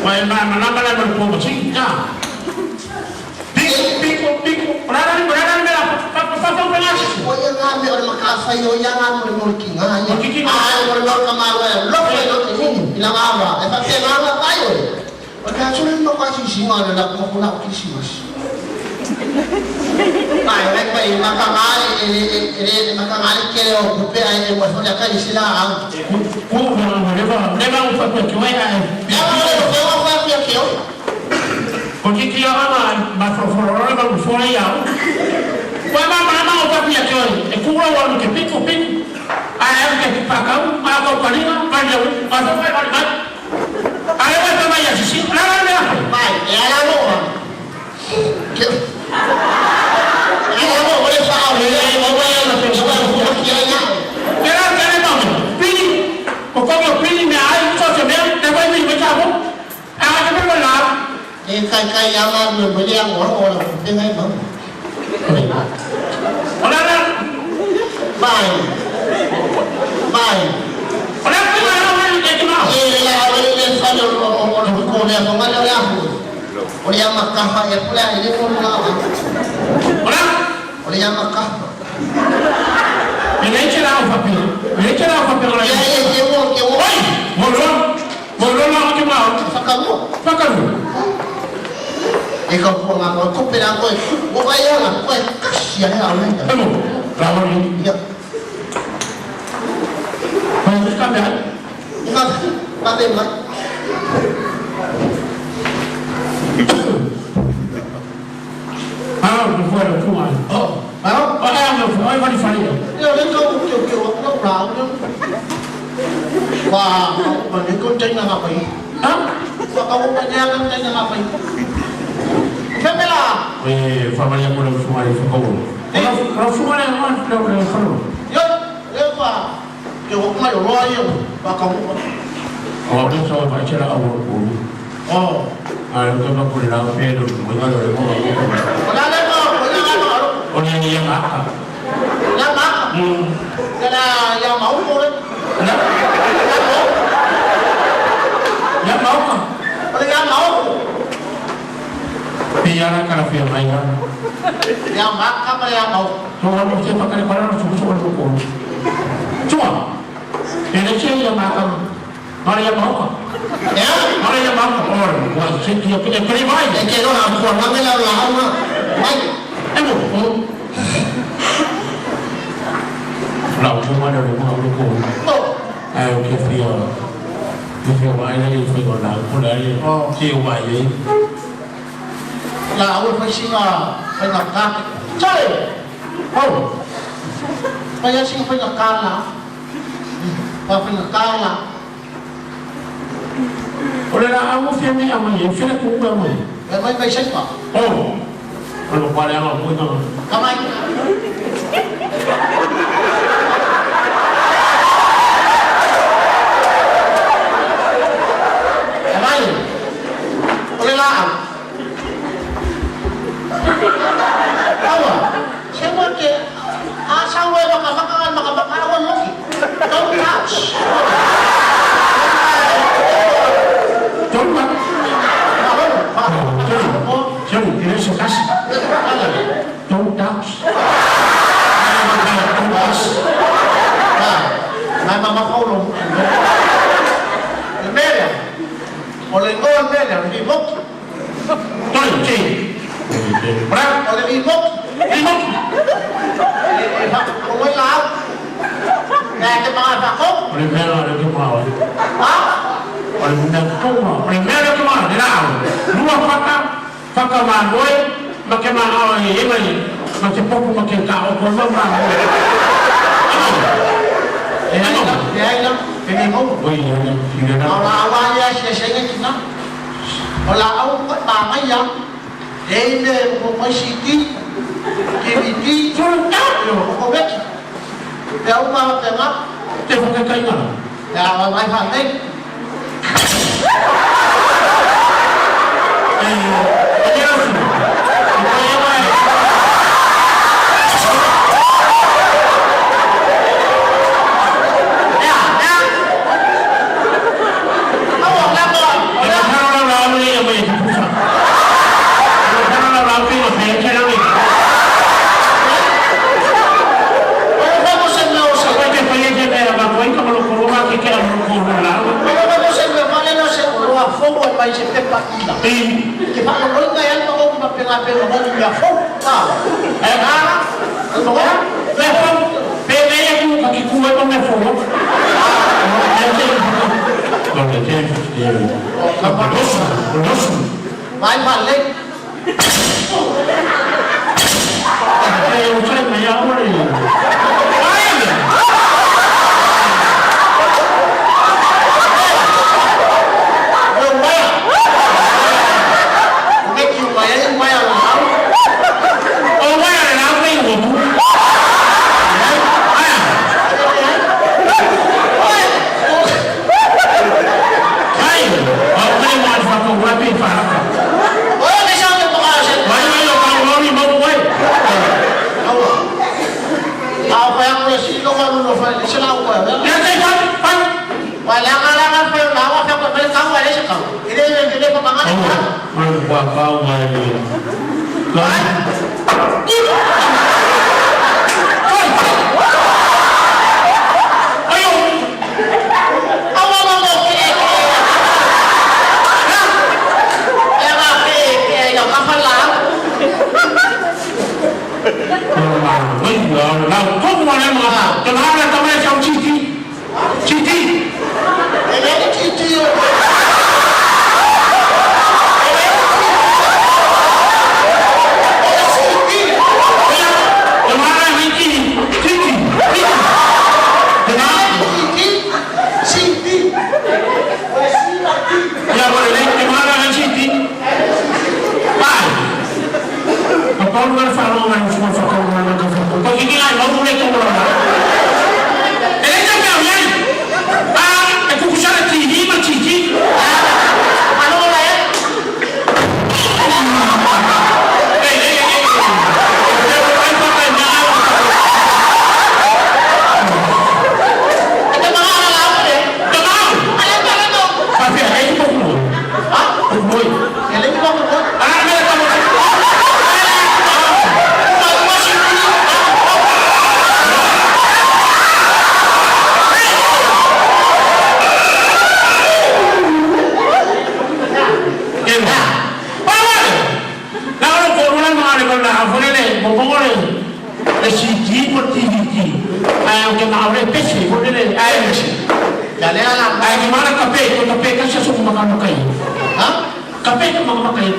Wai ma na bala mo po singa. Pico, para me Oya ngame ora makasa yo ya ngame mo kinga ya. Ai mo lo kamara lo fe lo tini. Ila ngama, e fa pe ngama ayo. Ora chule no kwasi singa la ko kuna kisimas. Ai mai makangai makangai ke o kupe ai mo so ya kai sila ang. Ku leva un fatto che vai a. Ya lo fa ke o. Porque que ma professore ma fuori ya. Poi ma o papia che e culo lo che pico. Ai che pagam, ma ko kalina, ma yo, ma so fai ma. Ai va ma ya si, la Vai, e ala no. Che Io volevo fare, quindi, quindi mi hai fatto bene, da voi mi facciamo? Anche per là. E kai ama mi vogliamo ora, che mai va? Ora, vai. Ora che vai che ma. E la volevo fare con la mamma la. Ora ma kaha e pula e con la. Ora ma kaha. E lei ce l'ha fatto la. Che vuoi? Volò che ma. Facalo. E con la coppia poi vai alla poi cascia la. Bravo. Kau kan dah. Kan dia mai. Não foi o que mais. Olha, meu filho, olha o que ele faria. Eu nem kêu nó rào nữa. Và những con tranh là ngập ấy. Và câu con nhà con tranh là ngập ấy. Thế mới là. Família por eu fumar e ficou. Para fumar é mais eu falo. Eu và kiểu mày ở loa yêu và câu. Orang selalu baca lah awal pun. Kalau kau boleh lalu pedo, boleh lalu kau. Orang yang apa? Yang apa? Cái là yang máu cô đấy. Yang mau kan? Yang máu. Biarlah kalau biar mainan. Yang makan apa yang mau? Cuma mesti pakai barang cuma pun. Cuma. Ini sih yang makan. Mana yang mau kan? Ya. Mana yang mau kan? Orang, wah, sih dia punya kerja. Cái đó làm còn lắm cái là làm mà. Mày. Lalu cuma ada rumah aku. Kita bayar ni, kita nak mulai. Kita bayar. Là ông phải xin phải ngập can. Chơi. Bây giờ xin phải ngập can là. Và phải ngập can là. Oleh aku film ni aman, film aku aman. Mày xin mà. Kalau pada yang aku tu. Cảm ơn. Cảm ơn. Oleh lah. Tahu? Siapa ke? Asal we makabakalan lagi. Don't touch. Coba. Jom, ini sukas. Don't touch. Mai mama kau loh. Mera. Oleh kau mera di bok. Tuan, cik. Berang oleh di bok. Di bok. Kau mau laut. Nah, kita makan kau. Oleh mera ada kemau. Hah? Oleh benda kemau. Oleh mera kemau. Di laut. Dua fakar mandoi. Makin mahal ini. Macam popo makin kau kau memang. Ini mau. Oh iya. Kalau awalnya saya kita. Kalau awal pertama yang ini mau siti, kiri, kau bet. Dia mau tengah. Dia pakai kain. Ya, awal pakai. Mai se te pakila. Ke pa lo nga yan to ko mapela-pela mo ni afo. Le fo. Pele ya ku kakikuwe ko me fo. Mai balik. Usai maya ore. Kau lagi. Ayo. Awal mau yang apa lah? Bây giờ là không mà em mà cho nó là tao mới trong chi Ya le ala. Ay gimana kape kan siya suka makan kayo. Ha? Kape kan makan kayo.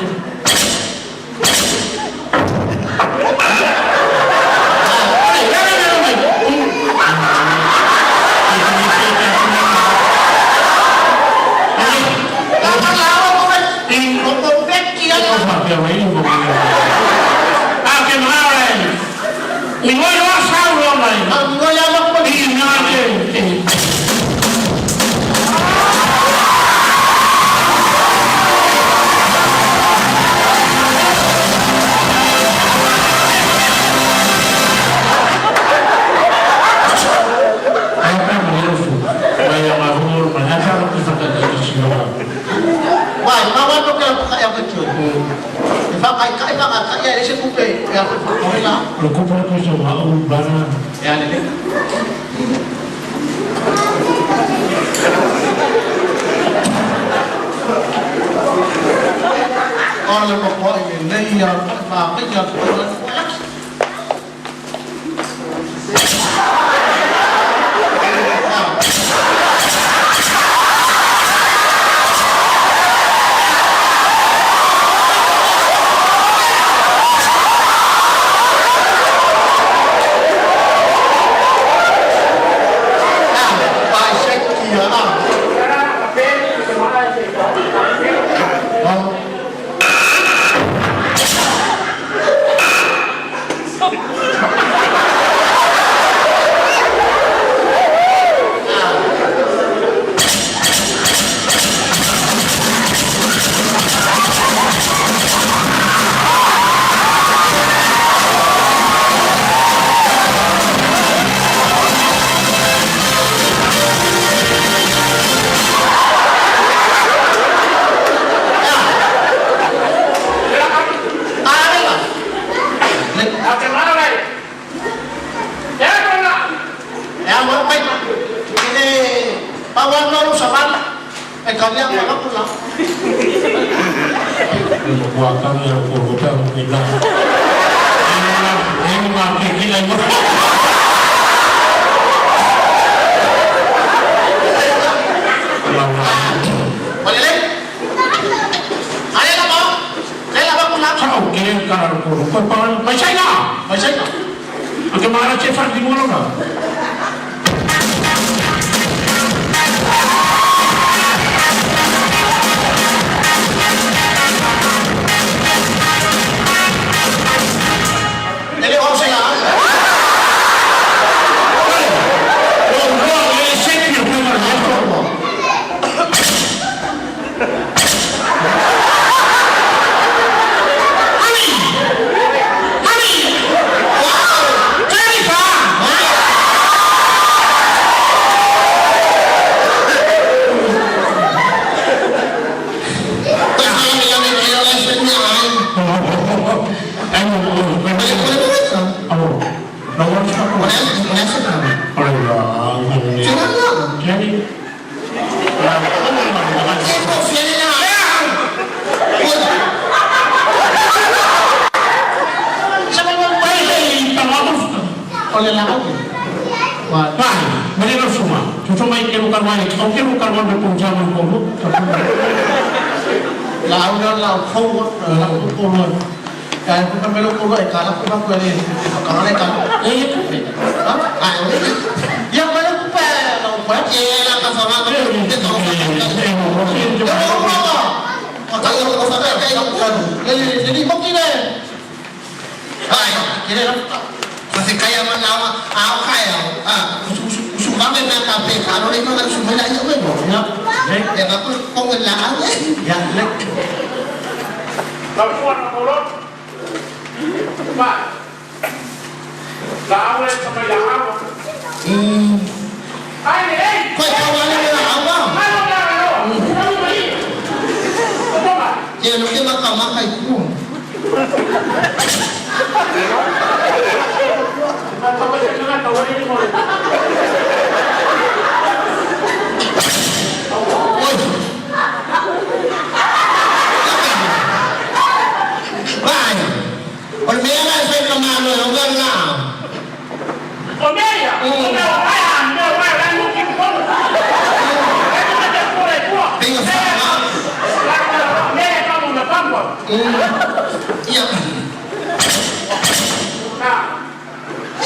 Iya.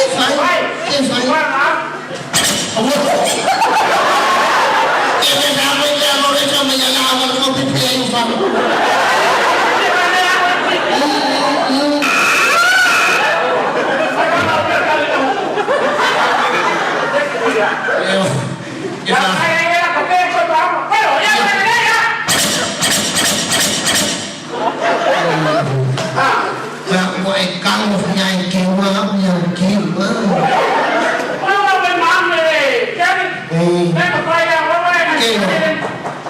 Fine.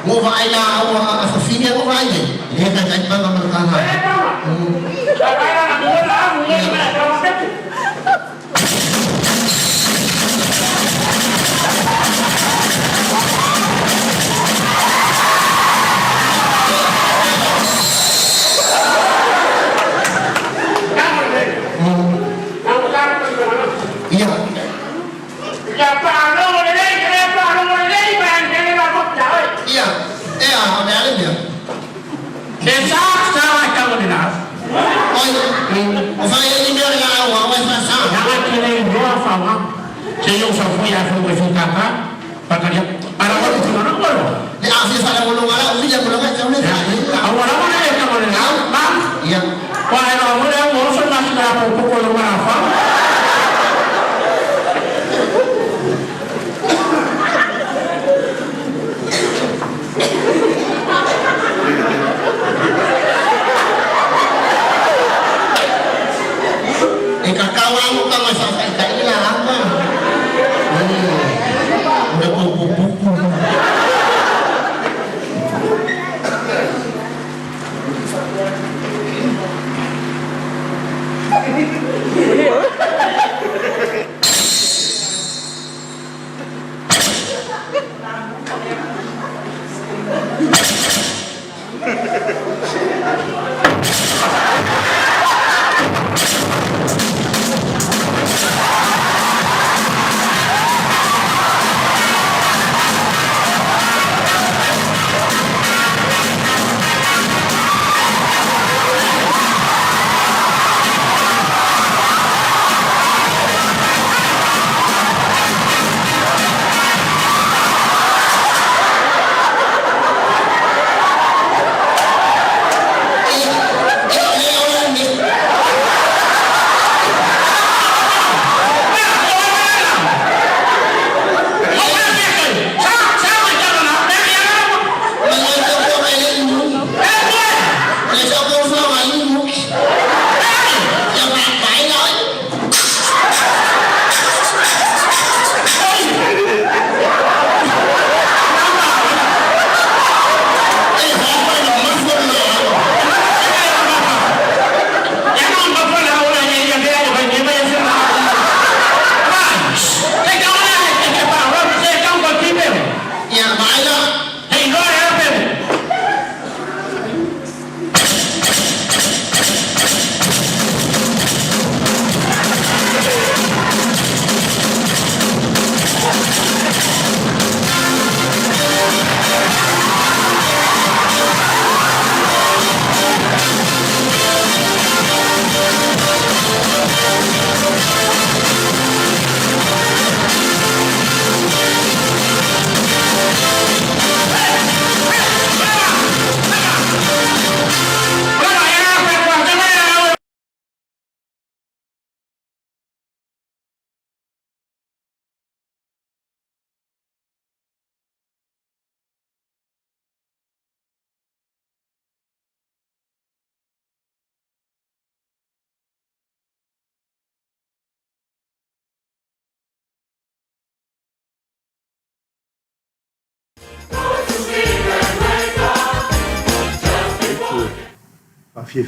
Mo vai lá a fofinha não vai ele tá já para marcar lá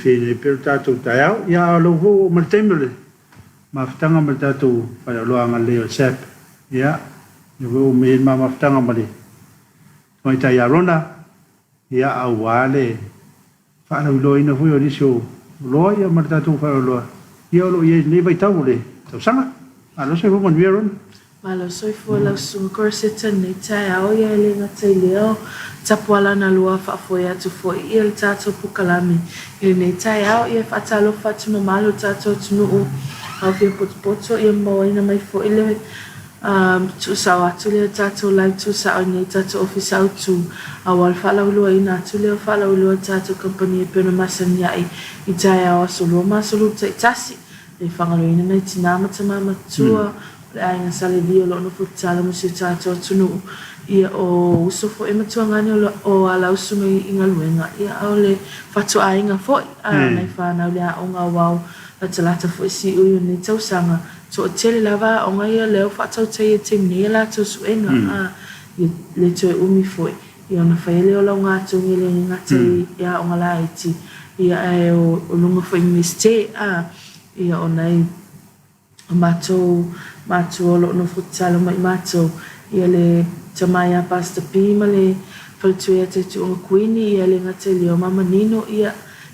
Fie pero tātou tai au, ia alo ho ma temele. Ma whatanga ma tātou whai aloanga leo sap. Ia, ia ho me ma whatanga ma le. Mai tai arona, ia au wale. Whanau loa ina hui o nisio. Loa ia ma tātou whai aloa. Ia alo ia nei vai tau le. Tau sanga. Alo se ho man vieron. Malo soifua lau sunga korseta nei tai au ia le ngatai leo tapuala na lua whaafoia tu foi ia le tato pukalami ia nei tai au ia whaatalofa tunu malo tato tunu u au fia potopoto ia mawaina mai fo ile tu sao atu leo tato lai tu sao nei tato ofisa au tu awal whalaulua ina atu leo whalaulua tato company e pena masania i tai au asolua masolu tai tasi le whangaloina nei tinama tamama tua ai nga sale dia lo no futala mo se tato tunu ia o usofo e matuangani o ala usumi inga luenga ia ole fatu ai nga foi nei fa na le o nga wau la talata foi si u ni tausanga so tele lava o nga ia le fatu te te ni la to suenga le to umi foi ia na fa ele o la nga to ni le nga te ia o nga la iti ia o lunga foi miste ia o nei mato lo no futsalo mai mato ia le tamaya pasta pima le faltuia te tu queenie ia le ngate le mama nino ia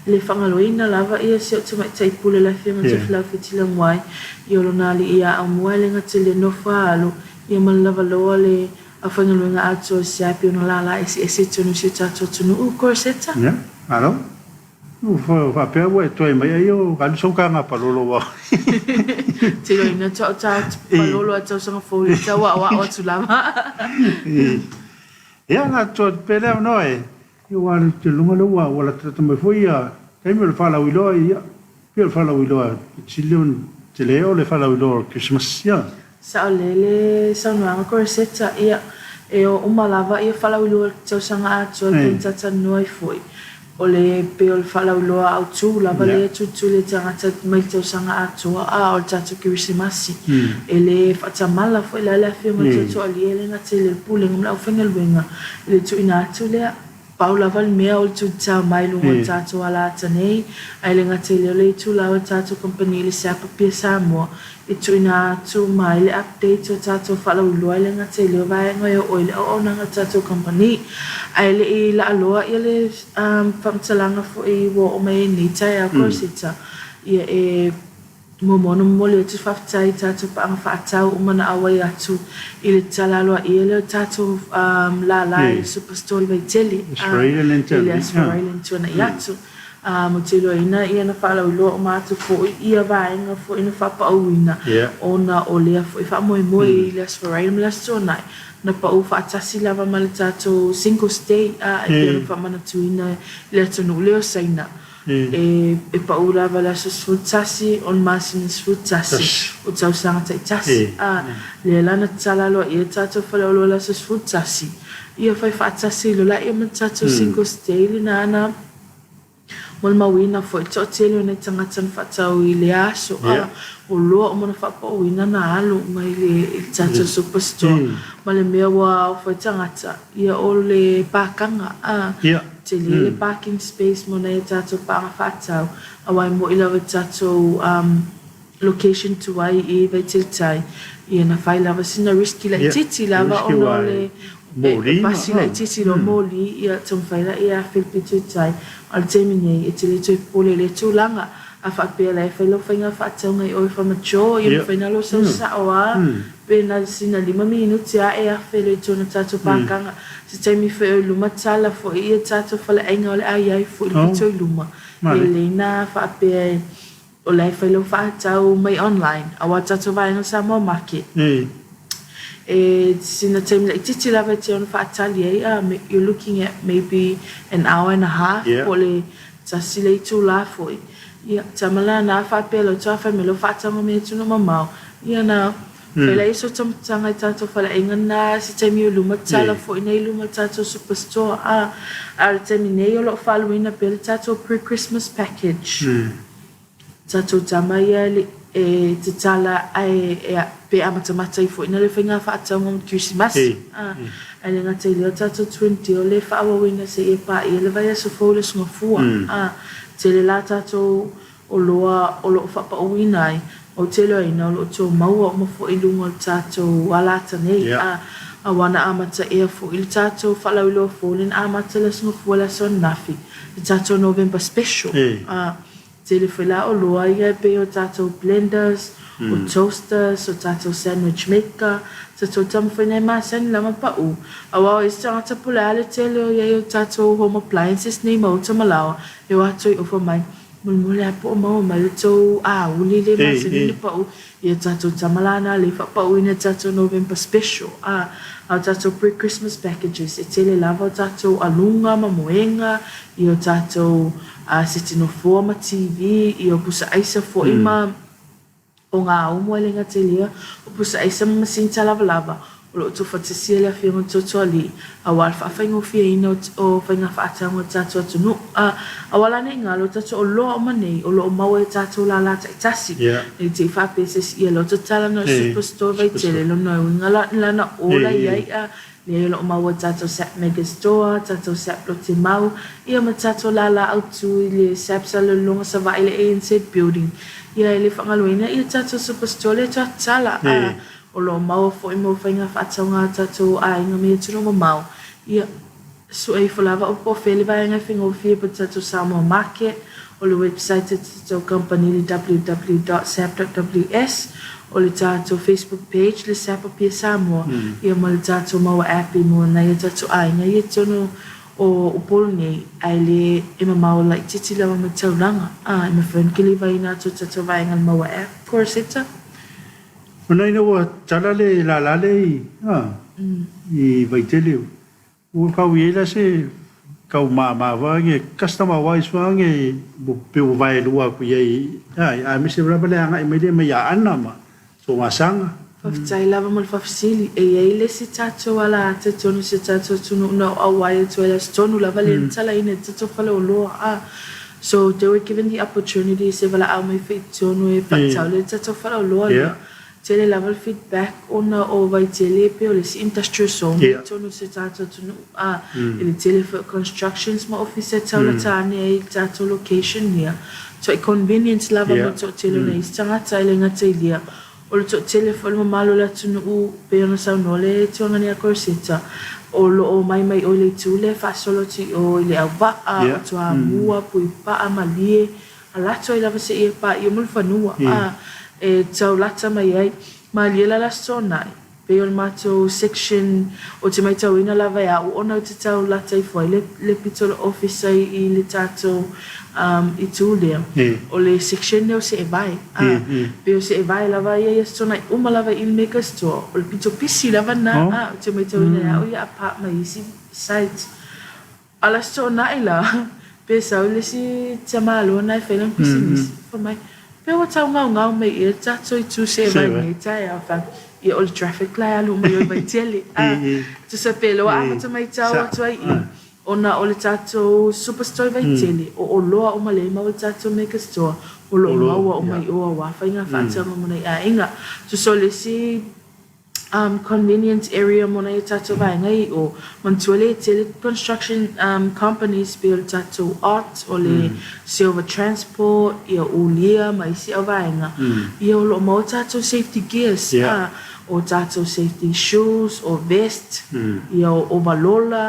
le fangaloina lava ia se tu mai tai pule la fia te flau fitila mai ia lo nali ia amua le ngate le no falo ia man lava lo le afangaloina ato se api no la ese tu no se tato tu no corsetta ya alo fa pe wa to mai io kan so ka nga palolo wa tiro ina to palolo to so fo ta wa o tu lava ya na to pe no io wa te lunga lo wa wala tra mai fo ia kai me fa la wilo ia pe fa la wilo chilion te le o le fa la wilo Christmas ya sa lele sa no ang corsetta ia e o malava ia fa la wilo to sanga to tata noi foi o le peol whalauloa au tū, lava le tutu le tangata mai tau sanga atua o tatu kirisimasi. E le whatamala fo i la whia mai tutu ali e le nga te le pūlenga mla au whengaluenga. Le tu ina atu lea, pau lava le mea o le tutu tau mai lunga tatu ala atanei, ai le nga te leo le tu lawa tatu company le seapa pia Samoa. E tu ina atu mai le update o tatu whalauloa le nga te leo vai ngai o ile o nanga tatu company. Ai le i la aloa ia le whamtalanga fo i wo o mai ni tai a korsita. Ia e momono mole atu whaftai tatu paanga whaatau umana awai atu i le talaloa ia le tatu la lai superstore vai teli. Israel Lenteli. Ia Israel Lenteli i atu. Mo te loa ina ia na whalau loa o mātu fo ia vaenga fo ina whapau ina. O na o lea fo i whamoe moe i le Israel mla stonai. Na pa ufa atasi lava male tato single stay e pia fa mana tuina le tonu leo saina e pa ula vala sus futasi on masin futasi o tau sanga tai tasi le lana tsala lo e tato fa lo la sus futasi ia fa atasi lo la e tato single stay le nana mol mawina fo to tele ne tanga tan fatau i le aso o lo o mona fa po ina na alo mai le tato superstore male mea wa fo tanga ia o le pakanga te le parking space mona e tato pa fatau awai mo ila tato location to wai e vai tiltai ia na fai lava sina risky la titi lava o le pasi la titi lo moli ia tom fai la ia filpitu tai al temine e te le toi pole le tūlanga a whapea la e whai lo whainga whaatau ngai oi whamacho i mo whaina lo sau saoa pena sina 5 minuti a e a whele tōna tātou pākanga se taimi whai oi luma tala fo i e tātou whale ainga o le ai ai fo i le toi luma e leina whapea o le whai lo whaatau mai online a wa tātou vaenga Samoa market e sina taimi la titi lava te ona whaatali e you're looking at maybe an hour and a half po le tasi le tū la foi ia tamala na whapea lo tawha me lo whaatanga me tunu mamau ia na whaila iso tamtanga i tātou whala inga na si taimi o luma tala foi nei luma tātou superstore a taimi nei o lo whaluina pele tātou pre-Christmas package tātou tama ia e te tala ai pe amatamata i foi na le whainga whaatanga o Christmas a le ngata i leo tātou 20 o le whaawawina se e pa i le vai aso fau le sunga fua te le la tātou o loa o lo whapauina ai o te loa ina o lo tō maua o mafo i lunga o tātou alata nei a wana amata ea fo i le tātou whalau loa fo le amata le sunga fua la son nafi le tātou November special te le whaila o loa ia pe o tātou blenders o toasters, o tātou sandwich maker, tātou tamawhainai māsani lama pa'u. Awa o isi tangata pula ale tele o iai o tātou home appliances nei mau tamalawa, e wātoi ofa mai. Mulmule apo o mau mai o tau uli le māsani le pa'u, ia tātou tamalana le whapa'u ina tātou November special. Au tātou pre-Christmas packages, e tele lava o tātou alunga, mamoenga, i o tātou setino forma TV, i o pusa aisa fo ima o ngā umo ele ngā telea, o pusa aisa masinta lava, o lo tu whatasia lea whia ngā totoa li, a wal whawhaingo whia ina o whainga whaatanga o tātou atunu. A wala nei ngā lo tātou o loa o manei, o lo o maua e tātou la lata i tasi. E te whapeses ia lo tātala no superstore vai tele, lo no ngala lana ola iai le lo maua tātou sap mega store, tātou sap lo te mau, ia ma tātou la autu i le sap sa le longa sa vai le ANC building. Ia le whangaluina, ia tātou superstore le tātala. O lo mau fo i mo whainga whaataunga tātou inga mea tūronga mau. Ia su ei whalava o po whele vai ngai whinga o whia pa tātou Samoa Market, o le website tātou company le www.sap.ws, o le tātou Facebook page le Sap Apia Samoa. Ia ma le tātou maua app i mua nei a tātou inga ia tono o polo nei ai le e ma mau lai titi lawa ma tauranga. E ma whankili vai nā tātou vai ngal maua app. Korseta? Ona ina wa tala le la i vai tele o kau iela se kau ma wange customer wise wange pe vai lua ku ye ai me se braba le anga i me ya ana ma so masanga Faftai lava mal fafsili e ai le si tato ala te tonu se tato tunu no awai to la tonu lava le tala ina tato fala lo so they were given the opportunity se vala au mai fe tonu e fatau le tato fala lo tele level feedback ona o vai tele pe o le si industrial zone tonu se tato tunu ele tele for constructions ma office taula tane e tato location here so convenience level mo to tele nei stanga tele ngata o le tele for mo malo la tunu pe ona sa no le tona ni a corseta o lo o mai o le tule fa solo ti o le ava o to a mua pui pa amalie ala to ila se e pa i mo fanua e tau lata mai ai ma liela la sonai pe o mato section o te mai tau ina lava ia o ona te tau lata i foi le pitolo office i le tato i tūlea o le section neo se e vai pe o se e vai lava ia sonai uma lava in mega store o le pito pisi lava na o te mai tau ina ia o ia apa mai isi site ala sonai la pe sau le si tamalo na feeling pisi nisi for mai pe o tau ngau mai e tato i tu se vai nei tai a fa i o traffic light alu mai o vai tele tu se pelo a mata mai tau atu ai ona o le tato superstore vai tele o loa o male ma o tato mega store o loa o mai o wa fa inga fa tama mo nei a inga tu so le si convenience area mo nei tato vai ngai o mantuele tele construction companies build tato art o le silver transport ia ulia mai si vai nga ia o lo mo tato safety gears o tato safety shoes o vest ia o balola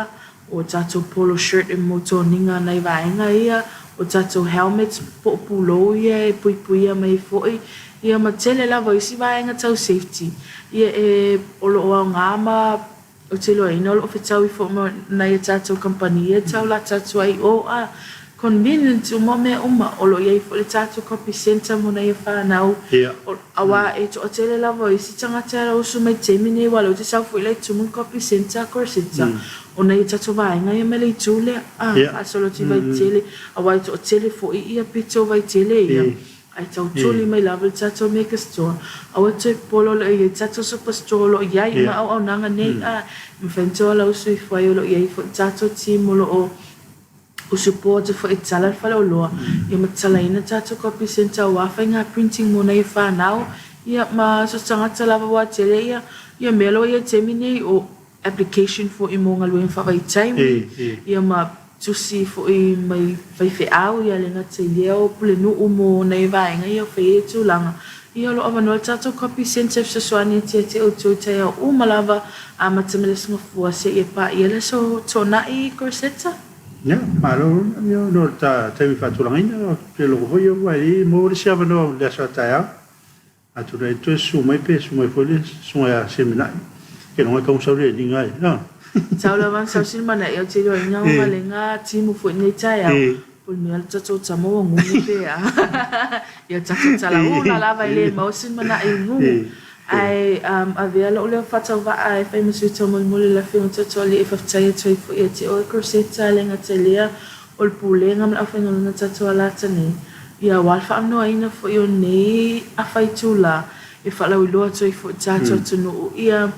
o tato polo shirt e moto ninga nei vai nga ia o tato helmets po pulo ia e pui mai foi ia ma tele lava isi vai nga tau safety ia e o lo o ngama o te lo ina o fetau i fo na ia tato company ia tau la tato ai o convenient o me uma o lo ia i fo le tato copy center mo na ia whanau awa e to tele lava isi tangata o su mai te mine wala o te sau fo ile tumu copy center corseta o na ia tato vai nga ia mele i tule a solo ti vai tele awa i to tele fo ia pito vai tele ia ai tau tuli mai level tato mega store awa te polo lo ia tato superstore lo ia i ma au nanga nei mfento la usu i fai lo ia i fo tato team lo o support fo i tala fala lo ia matala ina tato copy center wa fa nga printing mo nei fa now ia ma so sanga tala wa tele ia melo ia temine o application for imonga lo fa vai time ia ma tusi fo i mai fai fe au ia le ngata leo pule nu umo nei vai nga ia fe tu langa ia lo avano tato copy center se soani te o tu te o malava a matamele smo fo se e pa ia le so tona i corseta ya malo yo no ta te mi fatu langa ina ke lo vo yo vai mo ri sia vano le sa ta ya atu dai tu sumai pe sumai pole sumai semina ke no kong sau re dingai no Sau la van sau sin mana yo tiro nya ma lenga timu fu ni chaya pul mi al chacho chamo ngu ni pe ya yo chacho chala una la vai le mo sin mana ai ngu ai avia lo le fatau va ai famous to mo mo le fi chacho le fa chaya choi fu e ti o corsetta lenga telia ol pule ngam la fa ngam na chacho la tani ya wal fa no ina fu yo nei a fai tula e fa la lo choi fu chacho tunu ia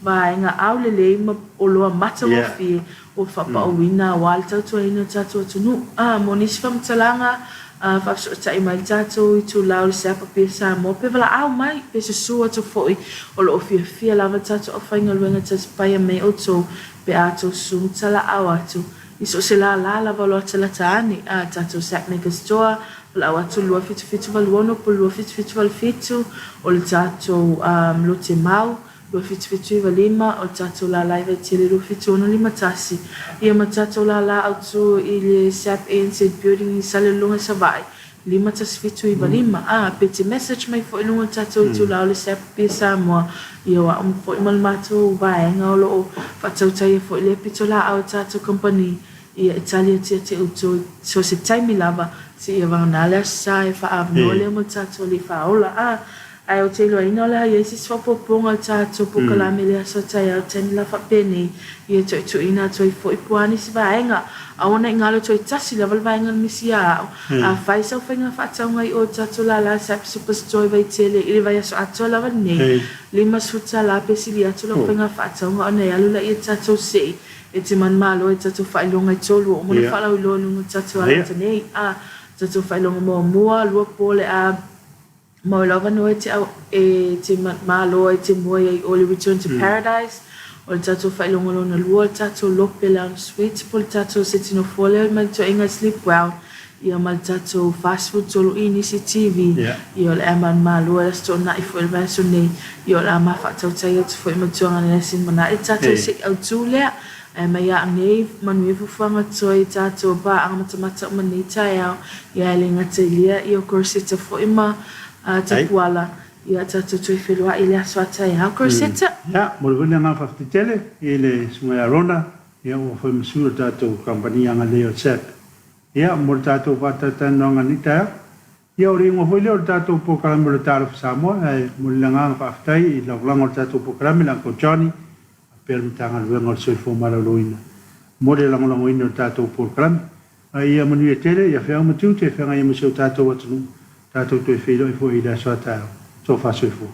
vai nga aule le ma olo mata mo fi o fa pa wina wal tatu ina tatu tunu monis fam talanga fa so tai mai tatu tu lau se pa pesa mo pe vala au mai pe se so to foi o lo fi la tatu o fa nga luenga tas pa me o to pe ato sum tala awatu iso se la valo tala tani tatu sak ne store la watu lo fitu val wono po lo fitu val fitu o le tatu lo te mau lo fitu lima o tatu la live tele lo fitu no lima tasi ia matatu la auto ile sap ANC building sale longa savai lima tasi fitu lima peti message mai fo no tatu tu la le sap pe Samoa ia wa fo mal matu vai ngolo fa tau fo le pitu la au tatu company ia Italia te uto so se time lava si ia va na la sai fa avno le mo tatu li fa ola ai o te loa ina la ia si swapo ponga tatu po kala mele so tai au teni la fa peni ia tu ina toi fo ipuani si vaenga a ona ngalo toi tasi la vaenga misia a fai so fenga fa tau ngai o tatu la sap super joy vai tele ile vai so atola va nei lima suta la pesilia tu la fenga fa tau ngona ia lula ia tatu sei e te man malo e tatu fa longa tolu mo le fa la lo no tatu ala teni tatu fa longa mo mua lo pole mo lava no e te malo e te mo e o le return to paradise o tatu fa longa lo na lo tatu lope la sweet pol tatu sitino fole man to inga sleep well ia mal tatu fast food tolu ini si TV ia le man malo e sto na ifo el vaso nei ia la ma fa tau tai tu foi mo tonga ne sin mana e tatu se au tule e mai a nei manu fu fanga toi tatu ba ang mata mani tai ia le ngate lia ia corsetta foi ma tapuala ia tatu toi felua ile aswata ia corsetta ya mo le nga fa tele ile suma ronda ia o foi mesura tatu company anga le chat ia mo tatu pata tanonga ni ta ia o ringo foi le tatu po kalambo Talofa Samoa mo le nga fa tai la lango tatu po kalambo la ko Johnny permitanga luenga soi fo mara loina mo le lango ino tatu po kalambo ia mo ni tele ia fa mo tu te fa ia mo so tatu watu tatu to filo i fo ida so ta so fa so fo